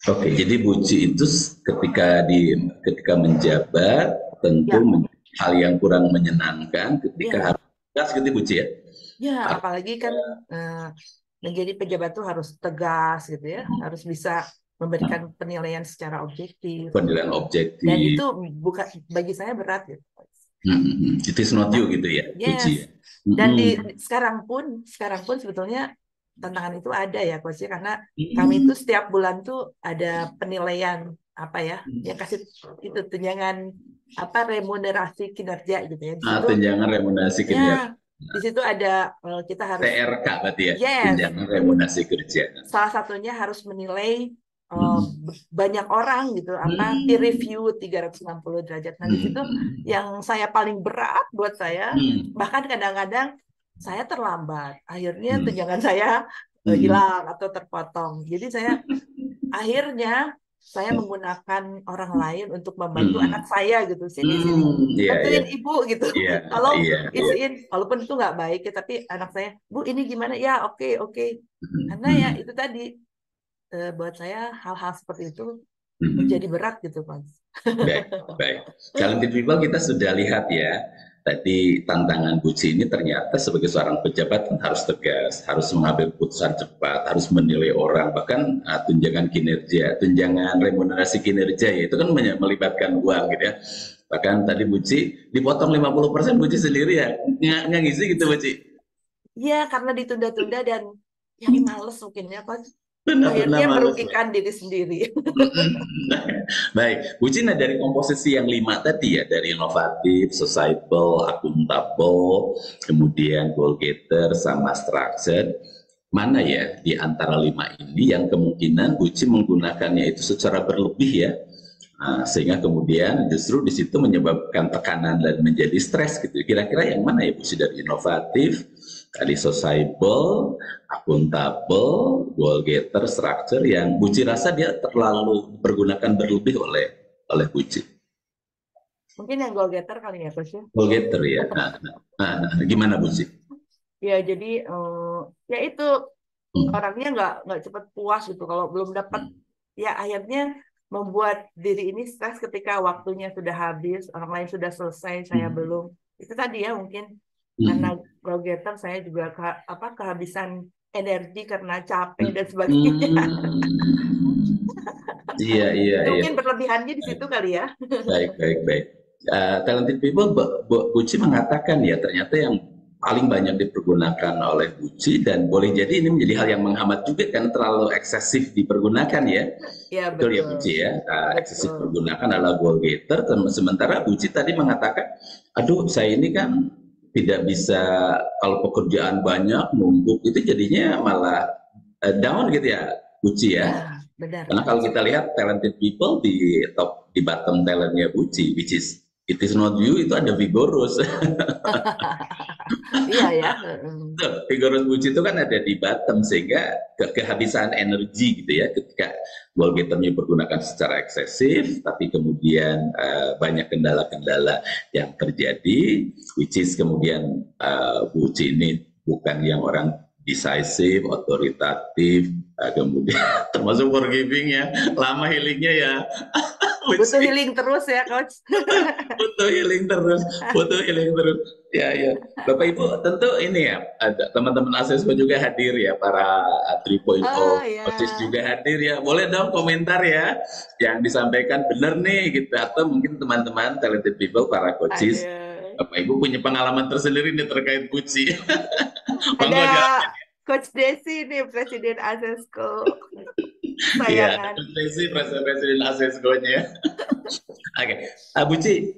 Speaker 6: Oke, jadi Buci itu ketika menjabat tentu
Speaker 5: ya,
Speaker 6: hal yang kurang menyenangkan ketika
Speaker 5: ya,
Speaker 6: harus tegas gitu Buci ya.
Speaker 5: ya, apalagi kan menjadi pejabat tuh harus tegas gitu ya, harus bisa memberikan penilaian secara objektif.
Speaker 6: Penilaian
Speaker 5: Dan
Speaker 6: objektif.
Speaker 5: itu bukan bagi saya berat gitu.
Speaker 6: It is not you gitu ya, Buci ya.
Speaker 5: Yes. Dan sekarang pun sebetulnya tantangan itu ada ya, Coach, ya, karena kami itu setiap bulan tuh ada penilaian apa ya, yang kasih itu tunjangan apa remunerasi kinerja gitu ya. Di situ
Speaker 6: Tunjangan remunerasi
Speaker 5: ya,
Speaker 6: kinerja.
Speaker 5: di situ ada kita harus
Speaker 6: TRK berarti ya,
Speaker 5: yes,
Speaker 6: tunjangan remunerasi kerja.
Speaker 5: salah satunya harus menilai banyak orang gitu apa peer review 360 derajat. Nah di situ yang saya paling berat buat saya, bahkan kadang-kadang saya terlambat, akhirnya tunjangan saya hilang atau terpotong. Jadi akhirnya saya menggunakan orang lain untuk membantu anak saya gitu, sini bantuin ibu gitu. Kalau isiin, walaupun itu nggak baik ya, tapi anak saya, Bu ini gimana ya, oke. Karena ya itu tadi buat saya hal-hal seperti itu menjadi berat gitu, Mas.
Speaker 6: Baik. Talented people kita sudah lihat ya. Tadi tantangan Buci ini ternyata sebagai seorang pejabat kan harus tegas, harus mengambil keputusan cepat, harus menilai orang, bahkan tunjangan kinerja, tunjangan remunerasi kinerja ya, itu kan melibatkan uang gitu ya. Bahkan tadi Buci dipotong 50% Buci sendiri ya, nggak ngisi gitu Buci.
Speaker 5: Iya, karena ditunda-tunda dan ya males mungkin ya, Coach. Akhirnya merugikan diri sendiri.
Speaker 6: Baik, Bu Cina dari komposisi yang 5 tadi ya, dari inovatif, sociable, akuntabel, kemudian goal getter, sama structured, mana ya di antara 5 ini yang kemungkinan Bu Cina menggunakannya itu secara berlebih ya, sehingga kemudian justru di situ menyebabkan tekanan dan menjadi stres gitu. Kira-kira yang mana ya Bu Cina, dari inovatif, tadi sociable, akuntabel, goal getter, structure yang Buci rasa dia terlalu dipergunakan berlebih oleh Buci?
Speaker 5: Mungkin yang goal getter kali ya, Coach.
Speaker 6: Goal getter ya. Gimana Buci?
Speaker 5: Ya jadi ya itu orangnya nggak cepat puas gitu kalau belum dapat. Ya akhirnya membuat diri ini stres ketika waktunya sudah habis, orang lain sudah selesai, saya belum. Itu tadi ya mungkin. Karena goal getter saya juga kehabisan energi karena capek dan sebagainya.
Speaker 6: Iya.
Speaker 5: Mungkin berlebihannya di situ kali ya.
Speaker 6: Baik. Talented people, Buci mengatakan ya ternyata yang paling banyak dipergunakan oleh Buci, dan boleh jadi ini menjadi hal yang menghambat juga kan, terlalu eksesif dipergunakan ya.
Speaker 5: Ya
Speaker 6: betul ya Buci ya. Eksesif pergunakan adalah goal getter, sementara Buci tadi mengatakan, aduh saya ini kan tidak bisa, kalau pekerjaan banyak numpuk itu jadinya malah down gitu ya Buci ya.
Speaker 5: Benar.
Speaker 6: Karena kalau kita lihat talented people di bottom talentnya Buci, which is it is not you, itu ada Vigorous.
Speaker 5: Iya ya.
Speaker 6: Vigorous Buci itu kan ada di bottom, sehingga kehabisan energi gitu ya ketika goal getternya pergunakan secara eksesif, tapi kemudian banyak kendala-kendala yang terjadi, which is kemudian Buci ini bukan yang orang decisive, otoritatif, kemudian termasuk forgiving ya, lama healingnya ya.
Speaker 5: Butuh healing terus ya, Coach.
Speaker 6: Butuh healing terus. Ya. Bapak Ibu tentu ini ya, ada teman-teman Asesco juga hadir ya, para 3.0 coaches juga hadir ya. Boleh dong komentar ya, yang disampaikan benar nih gitu, atau mungkin teman-teman talented people, para coaches, Bapak Ibu punya pengalaman tersendiri nih terkait Buci.
Speaker 5: Ada Coach Desi nih, Presiden Asesco.
Speaker 6: Iya, Presiden Asesco-nya. Oke, Buci,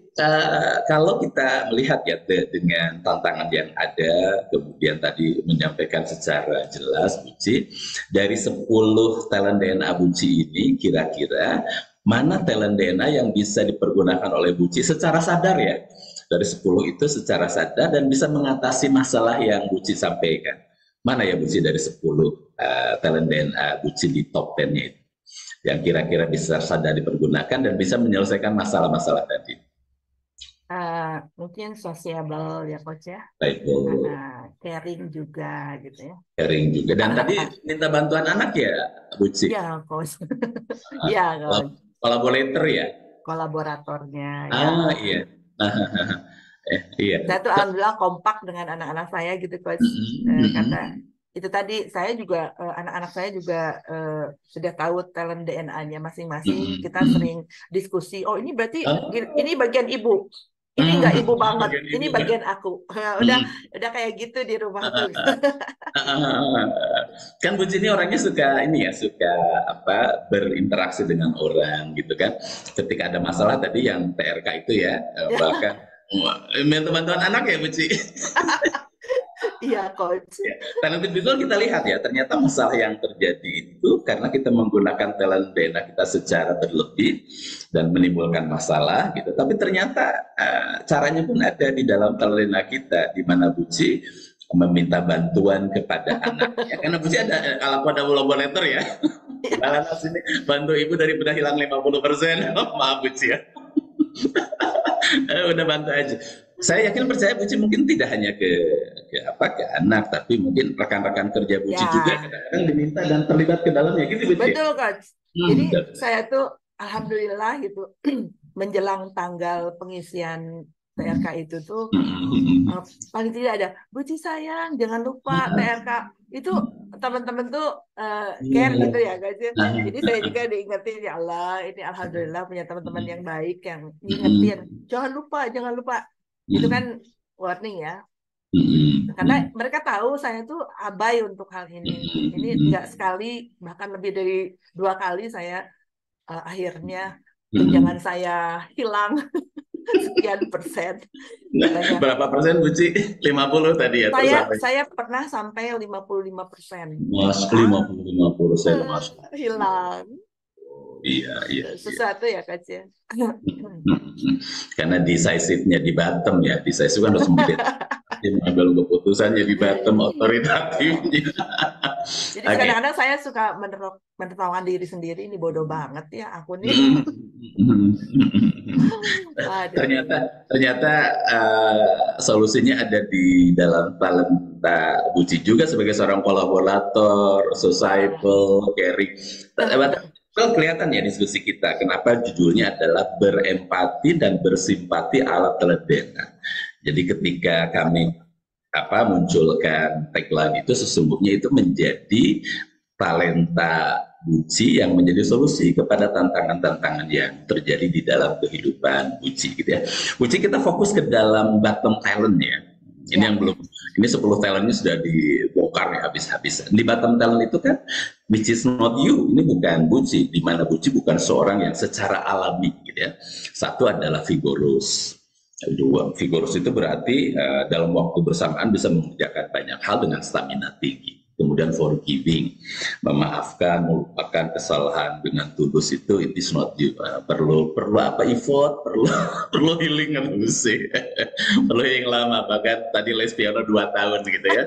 Speaker 6: kalau kita melihat ya dengan tantangan yang ada, kemudian tadi menyampaikan secara jelas Buci, dari 10 talent DNA Buci ini, kira-kira mana talent DNA yang bisa dipergunakan oleh Buci secara sadar ya? Dari 10 itu secara sadar dan bisa mengatasi masalah yang Buci sampaikan. Mana ya Buci dari 10 talent DNA Buci di top 10-nya itu, yang kira-kira bisa sadar dipergunakan dan bisa menyelesaikan masalah-masalah tadi?
Speaker 5: Mungkin sociable ya coach ya,
Speaker 6: Baik,
Speaker 5: caring juga gitu ya.
Speaker 6: sharing juga. Dan tadi minta bantuan anak ya, Buci?
Speaker 5: Ya coach, ya coach,
Speaker 6: Collaborator ya?
Speaker 5: kolaboratornya ya.
Speaker 6: Ah, iya. Iya.
Speaker 5: Saya tuh alhamdulillah kompak dengan anak-anak saya gitu coach. Karena itu tadi saya juga anak-anak saya juga sudah tahu talent DNA-nya masing-masing. Kita sering diskusi. Oh ini berarti ini bagian ibu. Ini enggak ibu banget. Ini bagian aku. Udah kayak gitu di rumah tuh.
Speaker 6: Kan Buci ini orangnya suka berinteraksi dengan orang gitu kan. Ketika ada masalah tadi yang TRK itu ya, bahkan minta bantuan anak ya Buci.
Speaker 5: Iya coach.
Speaker 6: Ya, talent visual kita lihat ya, ternyata masalah yang terjadi itu karena kita menggunakan talent DNA kita secara berlebih dan menimbulkan masalah gitu. Tapi ternyata caranya pun ada di dalam talent DNA kita, di mana Buci meminta bantuan kepada anaknya. Karena Buci ada collaborator ya. Balana sini bantu ibu daripada hilang 50%. Maaf Buci ya. Udah bantu aja. Saya yakin percaya Buci mungkin tidak hanya ke anak, tapi mungkin rekan-rekan kerja Buci juga kadang-kadang diminta dan terlibat ke dalamnya gitu Buci.
Speaker 5: Betul coach. Jadi saya tuh alhamdulillah gitu menjelang tanggal pengisian TRK itu tuh paling tidak ada Buci sayang jangan lupa TRK itu teman-teman tuh care gitu ya guys. Jadi saya juga diingetin ya Allah ini alhamdulillah punya teman-teman yang baik yang ingetin jangan lupa itu kan warning ya. Karena mereka tahu saya tuh abai untuk hal ini. Ini enggak sekali bahkan lebih dari 2 kali saya akhirnya tunjangan saya hilang. Sekian persen.
Speaker 6: Berapa persen Buci? 50 tadi ya?
Speaker 5: Saya pernah sampai 55%.
Speaker 6: Mas, 55% Mas.
Speaker 5: Hilang.
Speaker 6: Iya.
Speaker 5: Sesuatu ya Kak ya.
Speaker 6: Karena decisive-nya di bottom ya. Decisive kan harus mengambil keputusannya di bottom otoritatifnya.
Speaker 5: Jadi kadang-kadang saya suka menertawakan diri sendiri, ini bodoh banget ya aku nih.
Speaker 6: ternyata solusinya ada di dalam talenta Buci juga sebagai seorang kolaborator, sociable, caring. Kalau kelihatan ya diskusi kita, kenapa judulnya adalah berempati dan bersimpati ala teledena. Jadi ketika kami munculkan tagline itu sesungguhnya itu menjadi talenta Buci yang menjadi solusi kepada tantangan-tantangan yang terjadi di dalam kehidupan Buci gitu ya. Buci kita fokus ke dalam bottom talent ya. Ini yang belum, ini 10 talentnya sudah dibongkar ya habis-habisan. Di bottom talent itu kan, which is not you, ini bukan Buci, di mana Buci bukan seorang yang secara alami gitu ya. Satu adalah vigorous. Dua, vigorous itu berarti dalam waktu bersamaan bisa mengerjakan banyak hal dengan stamina tinggi. Kemudian forgiving, memaafkan, melupakan kesalahan dengan tulus itu it is not you. Perlu effort, perlu healing sih. Perlu yang lama, bahkan tadi les piano 2 tahun gitu ya.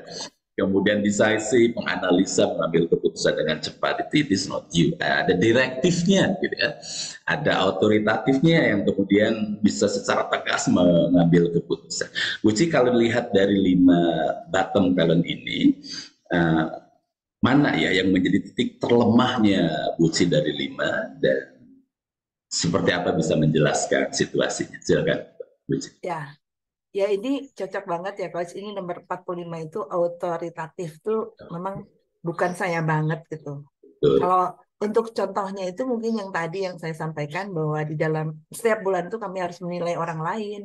Speaker 6: Kemudian decisive, menganalisa, mengambil keputusan dengan cepat, itu it is not you. Ada direktifnya gitu ya. Ada autoritatifnya yang kemudian bisa secara tegas mengambil keputusan. Buci kalau dilihat dari 5 bottom talent ini, mana ya yang menjadi titik terlemahnya Buci dari 5 dan seperti apa bisa menjelaskan situasinya? Silakan Buci.
Speaker 5: Ya ini cocok banget ya Coach. Ini nomor 45 itu autoritatif tuh memang bukan saya banget gitu. Kalau untuk contohnya itu mungkin yang tadi yang saya sampaikan bahwa di dalam setiap bulan itu kami harus menilai orang lain,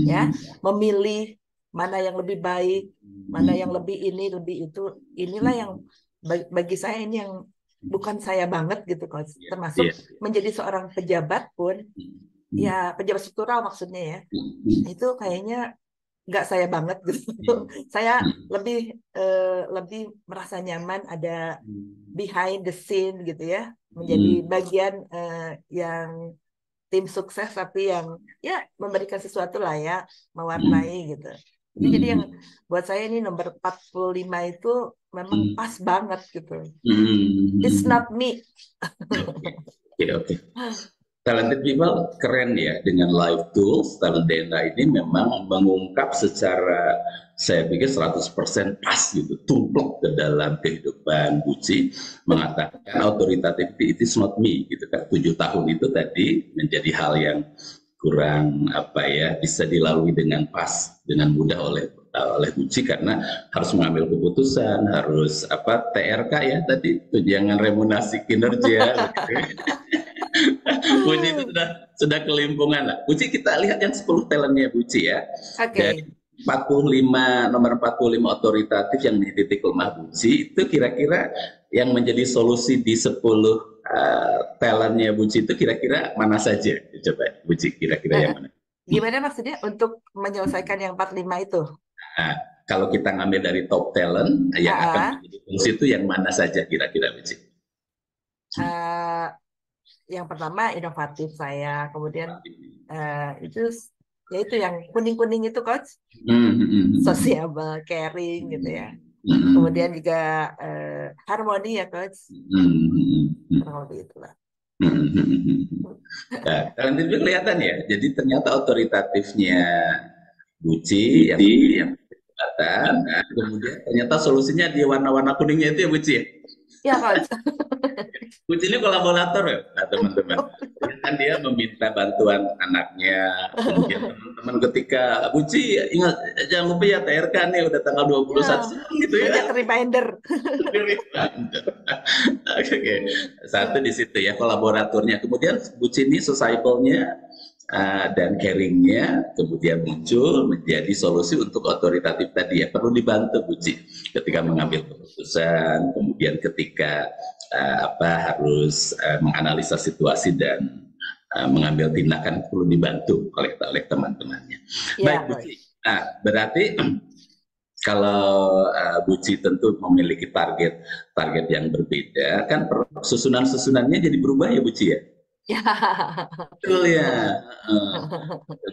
Speaker 5: ya, memilih mana yang lebih baik, mana yang lebih ini, lebih itu. Inilah yang bagi saya ini yang bukan saya banget gitu Coach. Termasuk menjadi seorang pejabat pun, ya pejabat struktural maksudnya ya, itu kayaknya nggak saya banget gitu. Saya lebih merasa nyaman ada behind the scene gitu ya, menjadi bagian yang tim sukses tapi yang ya memberikan sesuatu lah ya, mewarnai gitu. Jadi yang buat saya ini nomor 45 itu memang pas banget gitu. It's not me.
Speaker 6: Oke. Talented People keren ya, dengan live tools talent DNA ini memang mengungkap secara saya pikir 100% pas gitu, tumplek ke dalam kehidupan Buci, mengatakan authoritativity it is not me gitu kan. 7 tahun itu tadi menjadi hal yang kurang bisa dilalui dengan pas, dengan mudah oleh Buci, karena harus mengambil keputusan, harus TRK ya tadi, tunjangan remunerasi kinerja. Buci itu sudah kelimpungan lah. Buci, kita lihat yang 10 talentnya Buci ya. Dari 45 nomor 45 otoritatif yang di titik lemah Buci, itu kira-kira yang menjadi solusi di 10 talentnya Buci itu kira-kira mana saja? Coba Buci, kira-kira yang mana?
Speaker 5: Gimana maksudnya untuk menyelesaikan yang 45 itu?
Speaker 6: Nah, kalau kita ngambil dari top talent yang akan menjadi solusi itu yang mana saja kira-kira Buci?
Speaker 5: Yang pertama inovatif saya, kemudian itu yaitu yang kuning-kuning itu Coach, sociable, caring gitu ya. Kemudian juga harmoni ya Coach, harmoni itulah.
Speaker 6: Talent itu kelihatan ya, jadi ternyata otoritatifnya Buci yang kelihatan, kemudian ternyata solusinya di warna-warna kuningnya itu ya Buci ya?
Speaker 5: Ya Coach.
Speaker 6: Buci ini kolaborator ya teman-teman. Kan dia meminta bantuan anaknya, kemudian teman-teman ketika Buci ingat jangan lupa ya TRK nih udah tanggal 21 gitu ya.
Speaker 5: Reminder.
Speaker 6: Oke. Satu di situ ya kolaboratornya. Kemudian Buci ini sociable-nya dan caring-nya kemudian muncul menjadi solusi untuk otoritatif tadi ya, perlu dibantu Buci ketika mengambil keputusan, kemudian ketika harus menganalisa situasi dan mengambil tindakan perlu dibantu oleh teman-temannya. Baik Buci. Nah, berarti kalau Buci tentu memiliki target yang berbeda, kan susunan-susunannya jadi berubah ya Buci ya?
Speaker 5: Ya.
Speaker 6: Betul ya.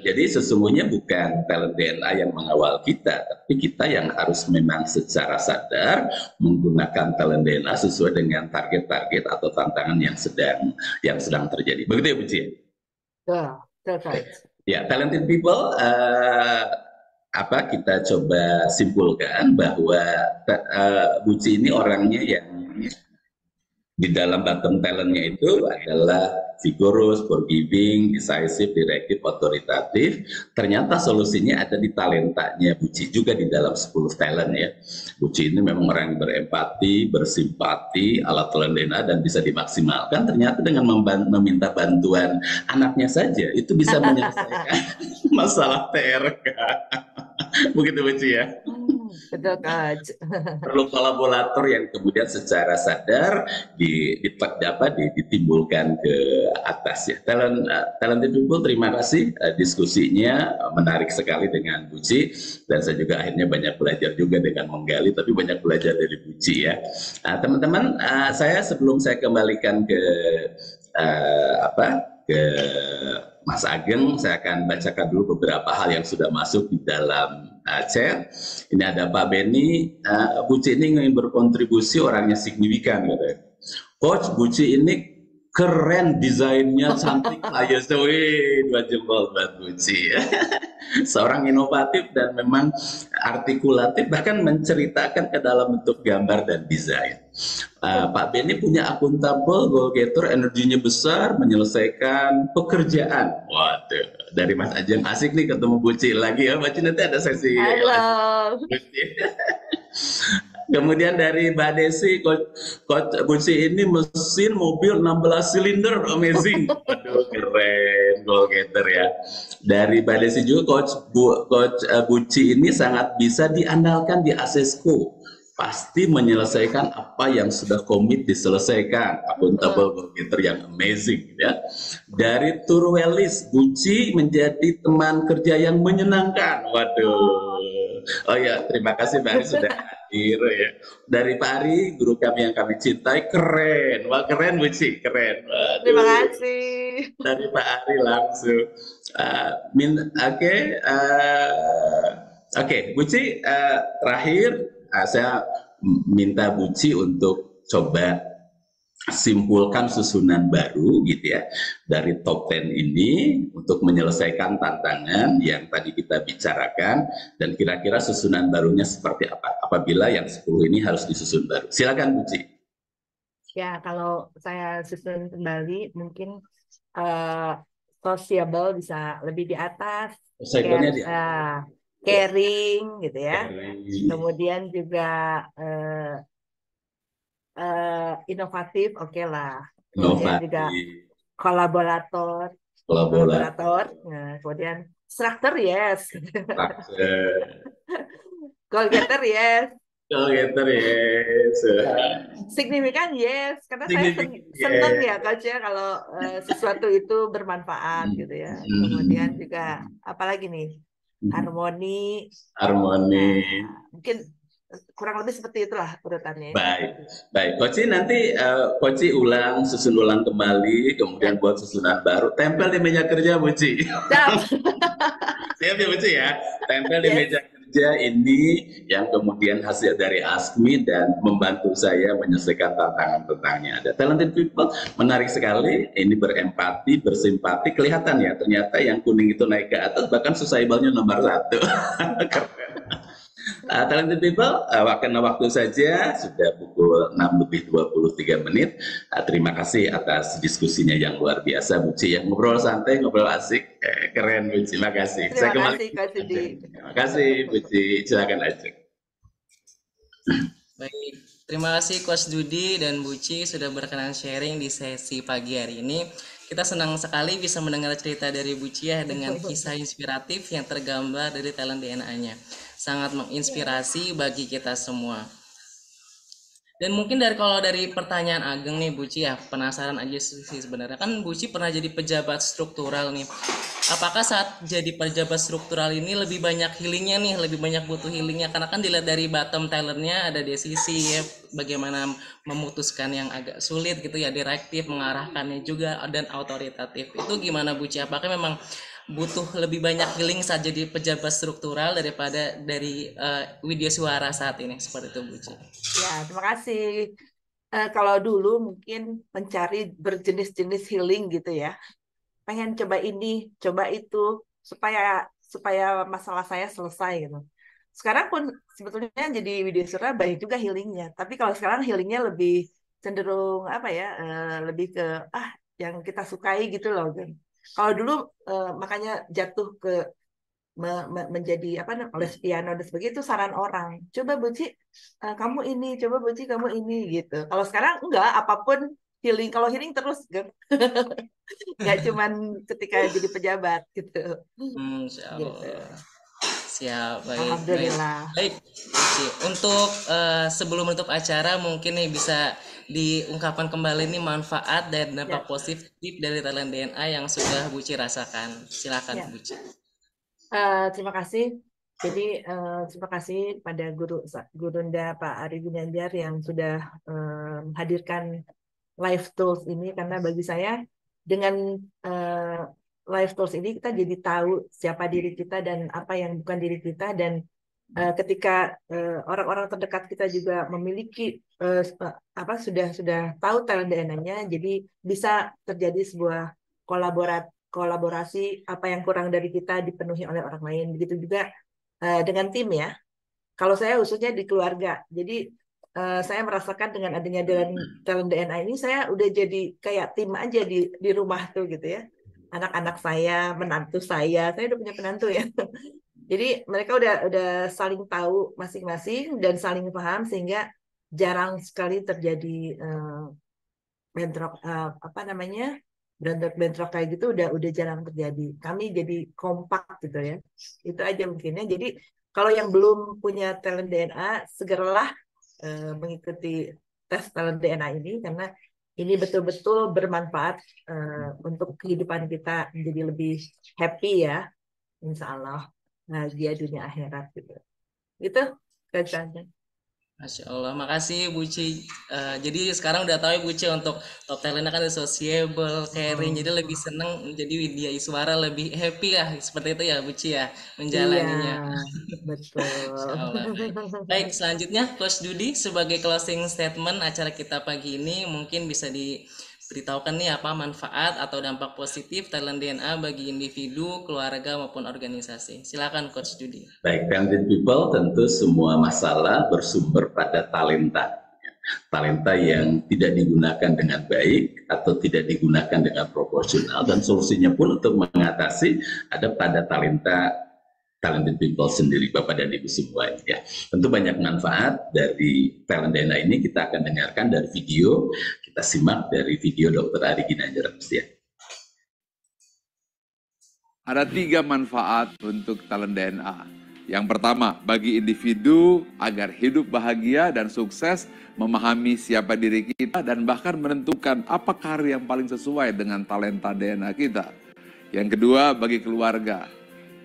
Speaker 6: Jadi sesungguhnya bukan talent DNA yang mengawal kita, tapi kita yang harus memang secara sadar menggunakan talent DNA sesuai dengan target-target atau tantangan yang sedang terjadi. Begitu ya Buci?
Speaker 5: Betul.
Speaker 6: Ya, talented people kita coba simpulkan bahwa Buci ini orangnya yang di dalam bottom talentnya itu adalah vigorous, forgiving, decisive, directive, otoritatif. Ternyata solusinya ada di talentanya Buci juga di dalam 10 talent ya. Buci ini memang orang yang berempati, bersimpati, alat talent DNA dan bisa dimaksimalkan. Ternyata dengan meminta bantuan anaknya saja itu bisa menyelesaikan masalah TRK. Begitu Buci ya.
Speaker 5: Betul Coach.
Speaker 6: Perlu kolaborator yang kemudian secara sadar ditimbulkan ke atas ya. Talented people, terima kasih diskusinya menarik sekali dengan Buci, dan saya juga akhirnya banyak belajar juga dengan menggali, tapi banyak belajar dari Buci ya. Teman-teman, saya sebelum saya kembalikan ke Mas Ageng, saya akan bacakan dulu beberapa hal yang sudah masuk di dalam chat. Ini ada Pak Beni, Buci ini ingin berkontribusi, orangnya signifikan gitu. Coach, Buci ini keren, desainnya cantik, ayo sewi 2 jempol buat Buci. Seorang inovatif dan memang artikulatif, bahkan menceritakan ke dalam bentuk gambar dan desain. Pak Beni punya akuntabel, goal getter, energinya besar, menyelesaikan pekerjaan. Waduh, dari Mas Ajeng asik nih ketemu Buci lagi ya. Buci nanti ada sesi.
Speaker 5: Halo.
Speaker 6: Kemudian dari Mbak Desi, Coach Buci ini mesin mobil 16 silinder, amazing. Waduh, keren, goal getter ya. Dari Mbak Desi juga, Coach Buci ini sangat bisa diandalkan di Asesco. Pasti menyelesaikan apa yang sudah komit diselesaikan. Accountable goal getter yang amazing ya. Dari Turwelis, Buci menjadi teman kerja yang menyenangkan. Waduh. Oh ya, terima kasih Mbak Ari sudah hadir ya. Dari Pak Ari, guru kami yang kami cintai, keren. Wah, keren Buci, keren. Waduh.
Speaker 5: Terima kasih.
Speaker 6: Dari Pak Ari langsung. Oke, Buci, terakhir saya minta Buci untuk coba simpulkan susunan baru gitu ya dari top 10 ini untuk menyelesaikan tantangan yang tadi kita bicarakan, dan kira-kira susunan barunya seperti apa apabila yang 10 ini harus disusun baru. Silakan Bu Ci.
Speaker 5: Ya, kalau saya susun kembali, mungkin sociable bisa lebih di atas,
Speaker 6: Cycle-nya dia.
Speaker 5: caring gitu ya. Kemudian juga inovatif, oke lah. Kemudian juga kolaborator. Nah, kemudian struktur, yes. Goal getter, yes. Signifikan, yes. Karena saya senang ya, Coach ya, kalau sesuatu itu bermanfaat gitu ya. Kemudian juga apalagi nih, harmoni. Nah, mungkin kurang lebih seperti itulah urutannya.
Speaker 6: Baik. Koci nanti Koci susun ulang kembali, kemudian buat susunan baru, tempel di meja kerja, Bu Ci. Siap ya Bu Ci ya, tempel di meja kerja ini yang kemudian hasil dari ASMI dan membantu saya menyelesaikan tantangan-tantangannya. Ada talented people, menarik sekali, ini berempati, bersimpati, kelihatan ya ternyata yang kuning itu naik ke atas, bahkan sustainable-nya nomor 1. Talented people, karena waktu saja sudah pukul 6:23. Terima kasih atas diskusinya yang luar biasa Bu Ci, yang ngobrol santai, ngobrol asik, keren Bu Ci. Terima kasih.
Speaker 5: Terima kasih Kak Sudi.
Speaker 6: Terima kasih Bu Ci, silakan aja.
Speaker 3: Baik, terima kasih Coach Dudi dan Bu Ci sudah berkenan sharing di sesi pagi hari ini. Kita senang sekali bisa mendengar cerita dari Bu Ci ya, dengan kisah inspiratif yang tergambar dari talent DNA-nya. Sangat menginspirasi bagi kita semua. Dan mungkin kalau dari pertanyaan Ageng nih Bu Ci ya, penasaran aja sih sebenarnya. Kan Bu Ci pernah jadi pejabat struktural nih. Apakah saat jadi pejabat struktural ini lebih banyak healingnya nih, lebih banyak butuh healingnya? Karena kan dilihat dari bottom talentnya ada desisi ya, bagaimana memutuskan yang agak sulit gitu ya, direktif, mengarahkannya juga, dan autoritatif. Itu gimana Bu Ci? Apakah memang butuh lebih banyak healing saat jadi pejabat struktural daripada dari Widya Suara saat ini, seperti itu Bu Ci?
Speaker 5: Ya, terima kasih. Kalau dulu mungkin mencari berjenis-jenis healing gitu ya, pengen coba ini, coba itu, supaya masalah saya selesai gitu. Sekarang pun sebetulnya jadi Widya Suara banyak juga healingnya, tapi kalau sekarang healingnya lebih cenderung apa ya, lebih ke yang kita sukai gitu loh kan. Kalau dulu makanya jatuh ke menjadi les piano dan sebagainya, itu saran orang. Coba Bu Ci, kamu ini, coba Bu Ci, kamu ini gitu. Kalau sekarang enggak, apapun healing. Kalau healing terus kan. Nggak cuman ketika jadi pejabat gitu.
Speaker 3: Insya Allah. Gitu. Siap, baik.
Speaker 5: Alhamdulillah.
Speaker 3: Baik. Untuk sebelum menutup acara, mungkin nih bisa diungkapkan kembali nih manfaat dan dampak positif dari talent DNA yang sudah Bu Ci rasakan. Silakan Bu Ci.
Speaker 5: Terima kasih. Jadi terima kasih pada Gurunda Pak Ari Gunanjar yang sudah menghadirkan live tools ini, karena bagi saya dengan live tools ini kita jadi tahu siapa diri kita dan apa yang bukan diri kita, dan ketika orang-orang terdekat kita juga memiliki sudah tahu talent DNA-nya, jadi bisa terjadi sebuah kolaborasi, apa yang kurang dari kita dipenuhi oleh orang lain. Begitu juga dengan tim ya. Kalau saya khususnya di keluarga, jadi saya merasakan dengan adanya talent DNA ini, saya udah jadi kayak tim aja di rumah tuh gitu ya. Anak-anak saya, menantu saya udah punya penantu ya. Jadi mereka udah saling tahu masing-masing dan saling paham, sehingga jarang sekali terjadi bentrok bentrok kayak gitu, udah jarang terjadi. Kami jadi kompak gitu ya. Itu aja mungkinnya. Jadi kalau yang belum punya talent DNA, segeralah mengikuti tes talent DNA ini, karena ini betul-betul bermanfaat untuk kehidupan kita menjadi lebih happy ya, insya Allah bahagia dunia akhirat gitu. Gitu kesannya.
Speaker 3: Masya Allah, makasih Buci. Jadi sekarang udah tahu ya Buci untuk top talentnya kan sociable, caring, jadi lebih seneng, jadi Widya Iswara lebih happy lah, seperti itu ya Buci ya,
Speaker 5: Iya,
Speaker 3: menjalaninya.
Speaker 5: betul.
Speaker 3: Insya Allah, baik. Baik, selanjutnya Coach Dudi sebagai closing statement acara kita pagi ini mungkin bisa diberitahukan nih apa manfaat atau dampak positif talent DNA bagi individu, keluarga maupun organisasi. Silakan Coach Dudi.
Speaker 6: Baik, talented people tentu semua masalah bersumber pada talenta. Talenta yang tidak digunakan dengan baik atau tidak digunakan dengan proporsional, dan solusinya pun untuk mengatasi ada pada talented people sendiri, Bapak dan Ibu semua ya. Tentu banyak manfaat dari talent DNA ini kita akan dengarkan dari video, kita simak dari video Dr. Ari Ginanjar ya.
Speaker 4: Ada 3 manfaat untuk talent DNA. Yang pertama, bagi individu agar hidup bahagia dan sukses, memahami siapa diri kita dan bahkan menentukan apa karir yang paling sesuai dengan talenta DNA kita. Yang kedua, bagi keluarga.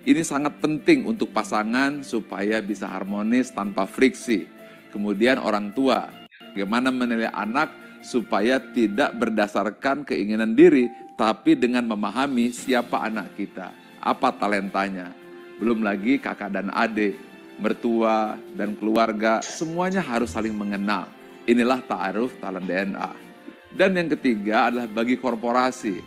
Speaker 4: Ini sangat penting untuk pasangan supaya bisa harmonis tanpa friksi. Kemudian orang tua, bagaimana menilai anak supaya tidak berdasarkan keinginan diri, tapi dengan memahami siapa anak kita, apa talentanya. Belum lagi kakak dan adik, mertua dan keluarga, semuanya harus saling mengenal. Inilah ta'aruf talent DNA. Dan yang ketiga adalah bagi korporasi.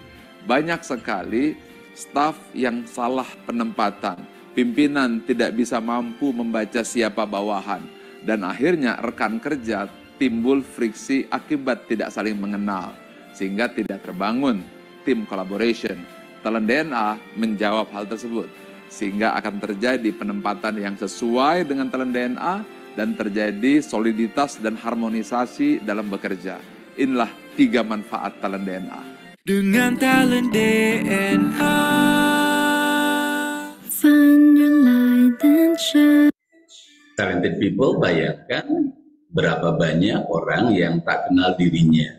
Speaker 4: Banyak sekali staf yang salah penempatan. Pimpinan tidak bisa mampu membaca siapa bawahan. Dan akhirnya rekan kerja timbul friksi akibat tidak saling mengenal. Sehingga tidak terbangun tim collaboration. Talent DNA menjawab hal tersebut. Sehingga akan terjadi penempatan yang sesuai dengan talent DNA dan terjadi soliditas dan harmonisasi dalam bekerja. Inilah 3 manfaat talent DNA.
Speaker 1: Dengan talent DNA.
Speaker 2: Find your light and shine.
Speaker 6: Talented people, bayangkan berapa banyak orang yang tak kenal dirinya.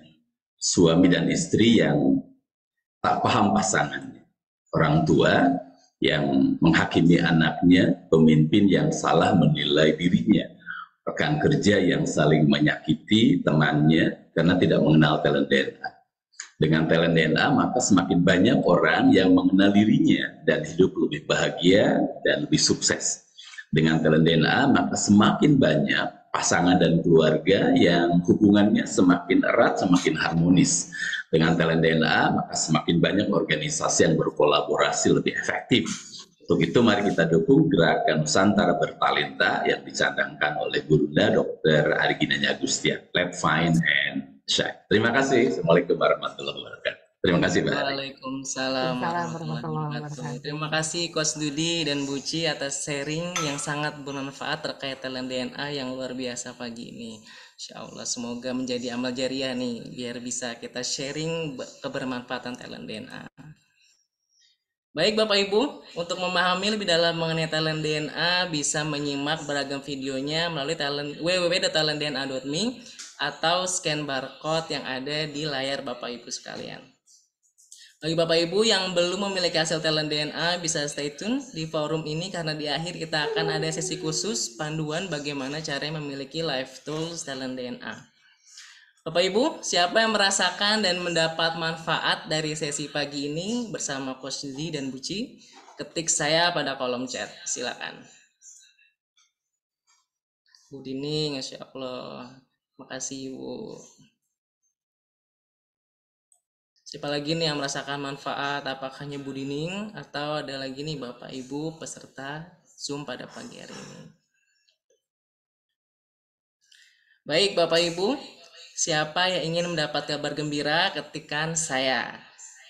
Speaker 6: Suami dan istri yang tak paham pasangannya. Orang tua yang menghakimi anaknya, pemimpin yang salah menilai dirinya, rekan kerja yang saling menyakiti temannya karena tidak mengenal talent DNA. Dengan talent DNA, maka semakin banyak orang yang mengenal dirinya dan hidup lebih bahagia dan lebih sukses. Dengan talent DNA, maka semakin banyak pasangan dan keluarga yang hubungannya semakin erat, semakin harmonis. Dengan talent DNA, maka semakin banyak organisasi yang berkolaborasi lebih efektif. Untuk itu, mari kita dukung gerakan Nusantara Bertalenta yang dicadangkan oleh Gurunda Dr. Ari Ginanjar Agustia. Let's find and shine. Terima kasih. Assalamualaikum warahmatullahi wabarakatuh. Terima kasih, Mbak.
Speaker 3: Waalaikumsalam warahmatullahi wabarakatuh. Terima kasih Coach Dudi dan Buci atas sharing yang sangat bermanfaat terkait talent DNA yang luar biasa pagi ini. Insya Allah semoga menjadi amal jariah nih biar bisa kita sharing kebermanfaatan talent DNA. Baik Bapak Ibu, untuk memahami lebih dalam mengenai talent DNA bisa menyimak beragam videonya melalui www.talentdna.me atau scan barcode yang ada di layar Bapak Ibu sekalian. Bagi Bapak Ibu yang belum memiliki hasil talent DNA bisa stay tune di forum ini karena di akhir kita akan ada sesi khusus panduan bagaimana cara memiliki live tools talent DNA. Bapak Ibu, siapa yang merasakan dan mendapat manfaat dari sesi pagi ini bersama Coach Dudi dan Buci? Ketik saya pada kolom chat, silakan. Bu Dini, Masya Allah, makasih Bu. Siapa lagi nih yang merasakan manfaat? Apakah hanya Bu Dining atau ada lagi nih Bapak Ibu peserta Zoom pada pagi hari ini? Baik Bapak Ibu, siapa yang ingin mendapat kabar gembira ketikkan saya.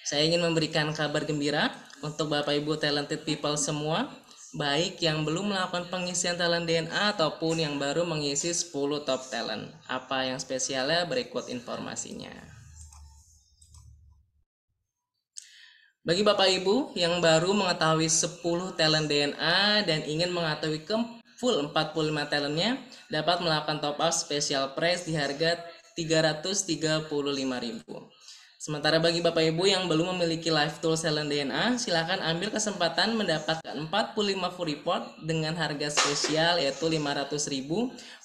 Speaker 3: Saya ingin memberikan kabar gembira untuk Bapak Ibu talented people semua, baik yang belum melakukan pengisian talent DNA ataupun yang baru mengisi 10 top talent. Apa yang spesialnya berikut informasinya. Bagi Bapak Ibu yang baru mengetahui 10 talent DNA dan ingin mengetahui full 45 talentnya, dapat melakukan top up special price di harga 335.000. Sementara bagi Bapak Ibu yang belum memiliki Live Tools Talent DNA, silakan ambil kesempatan mendapatkan 45 full report dengan harga spesial yaitu 500.000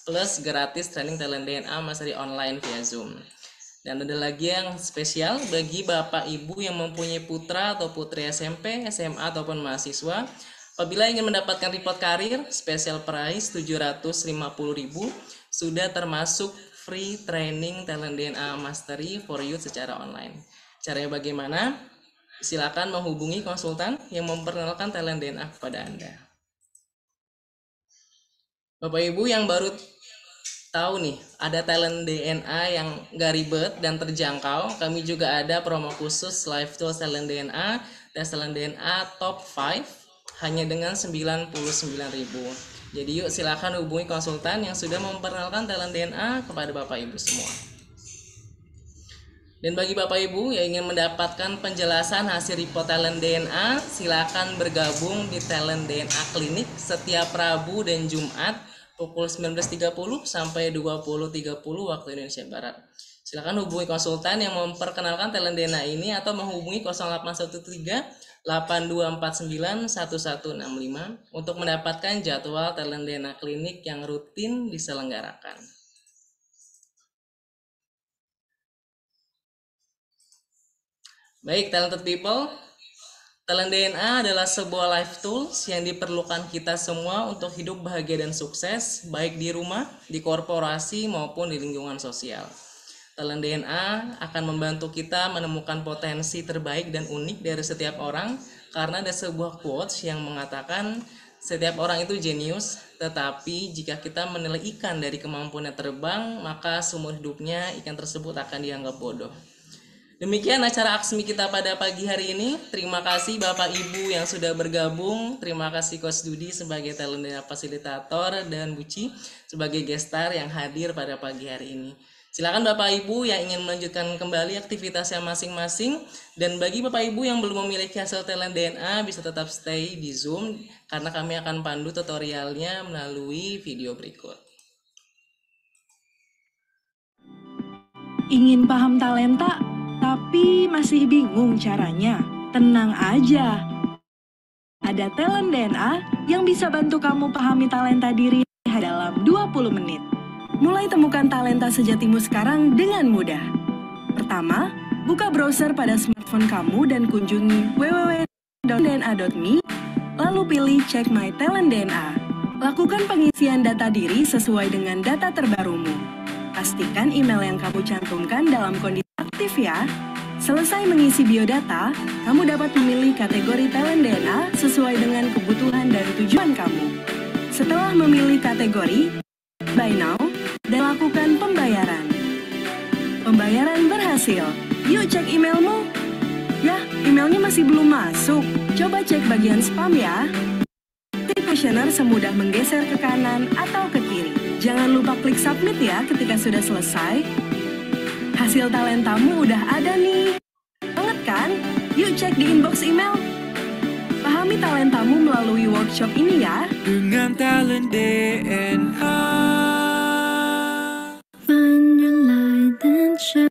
Speaker 3: plus gratis training Talent DNA Mastery online via Zoom. Dan ada lagi yang spesial bagi Bapak Ibu yang mempunyai putra atau putri SMP, SMA ataupun mahasiswa. Apabila ingin mendapatkan report karir, special price 750.000 sudah termasuk free training Talent DNA Mastery for Youth secara online. Caranya bagaimana? Silakan menghubungi konsultan yang memperkenalkan Talent DNA kepada Anda. Bapak Ibu yang baru tahu nih, ada Talent DNA yang gak ribet dan terjangkau. Kami juga ada promo khusus Live Tools Talent DNA dan Talent DNA Top 5 hanya dengan 99.000. Jadi yuk silakan hubungi konsultan yang sudah memperkenalkan Talent DNA kepada Bapak Ibu semua. Dan bagi Bapak Ibu yang ingin mendapatkan penjelasan hasil report Talent DNA, silakan bergabung di Talent DNA Klinik setiap Rabu dan Jumat pukul 19.30 sampai 20.30 waktu Indonesia Barat. Silakan hubungi konsultan yang memperkenalkan Talent DNA ini atau menghubungi 0813 8249 1165 untuk mendapatkan jadwal Talent DNA Klinik yang rutin diselenggarakan. Baik, talented people, Talent DNA adalah sebuah life tools yang diperlukan kita semua untuk hidup bahagia dan sukses, baik di rumah, di korporasi, maupun di lingkungan sosial. Talent DNA akan membantu kita menemukan potensi terbaik dan unik dari setiap orang, karena ada sebuah quotes yang mengatakan setiap orang itu jenius, tetapi jika kita menilai ikan dari kemampuannya terbang, maka seumur hidupnya ikan tersebut akan dianggap bodoh. Demikian acara Aksmi kita pada pagi hari ini. Terima kasih Bapak Ibu yang sudah bergabung. Terima kasih Coach Dudi sebagai Talent DNA Fasilitator dan Buci sebagai gestar yang hadir pada pagi hari ini. Silakan Bapak Ibu yang ingin melanjutkan kembali aktivitasnya masing-masing, dan bagi Bapak Ibu yang belum memiliki hasil Talent DNA bisa tetap stay di Zoom karena kami akan pandu tutorialnya melalui video berikut.
Speaker 7: Ingin paham talenta tapi masih bingung caranya? Tenang aja. Ada Talent DNA yang bisa bantu kamu pahami talenta diri dalam 20 menit. Mulai temukan talenta sejatimu sekarang dengan mudah. Pertama, buka browser pada smartphone kamu dan kunjungi www.dna.me, lalu pilih Check My Talent DNA. Lakukan pengisian data diri sesuai dengan data terbarumu. Pastikan email yang kamu cantumkan dalam kondisi aktif ya. Selesai mengisi biodata, kamu dapat memilih kategori Talent DNA sesuai dengan kebutuhan dan tujuan kamu. Setelah memilih kategori, buy now, dan lakukan pembayaran. Pembayaran berhasil. Yuk cek emailmu. Ya, emailnya masih belum masuk. Coba cek bagian spam ya. Klik questionnaire semudah menggeser ke kanan atau ke kiri. Jangan lupa klik submit ya ketika sudah selesai. Hasil talentamu udah ada nih. Banget kan? Yuk cek di inbox email. Pahami talentamu melalui workshop ini ya.
Speaker 1: Dengan Talent DNA.
Speaker 2: Find your light and shine.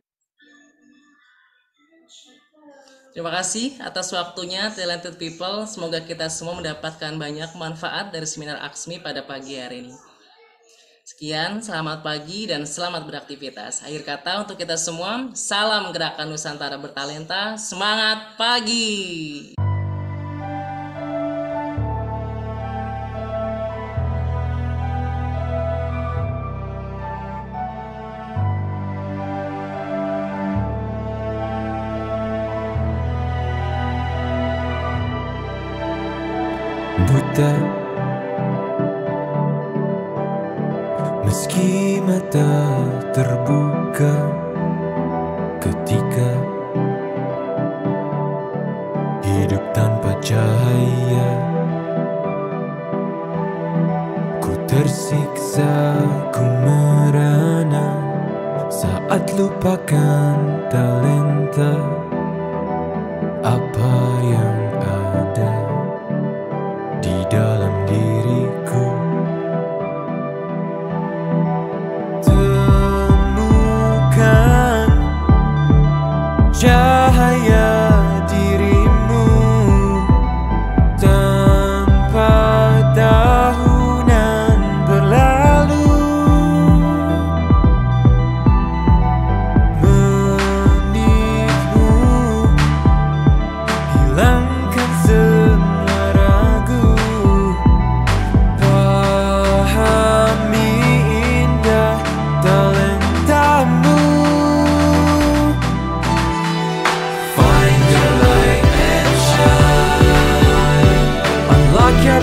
Speaker 3: Terima kasih atas waktunya talented people. Semoga kita semua mendapatkan banyak manfaat dari seminar Aksmi pada pagi hari ini. Sekian, selamat pagi dan selamat beraktivitas. Akhir kata untuk kita semua, salam Gerakan Nusantara Bertalenta, semangat pagi!
Speaker 1: Buta, meski mata terbuka ketika hidup tanpa cahaya, ku tersiksa, ku merana saat lupakan talenta apa yang ada di dalam diriku. Temukan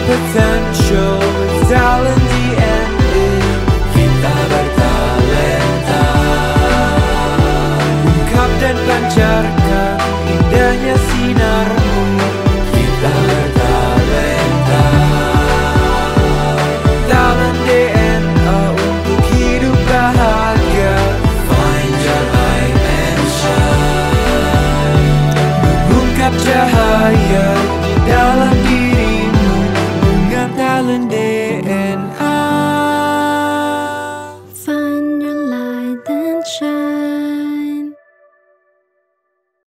Speaker 1: potential.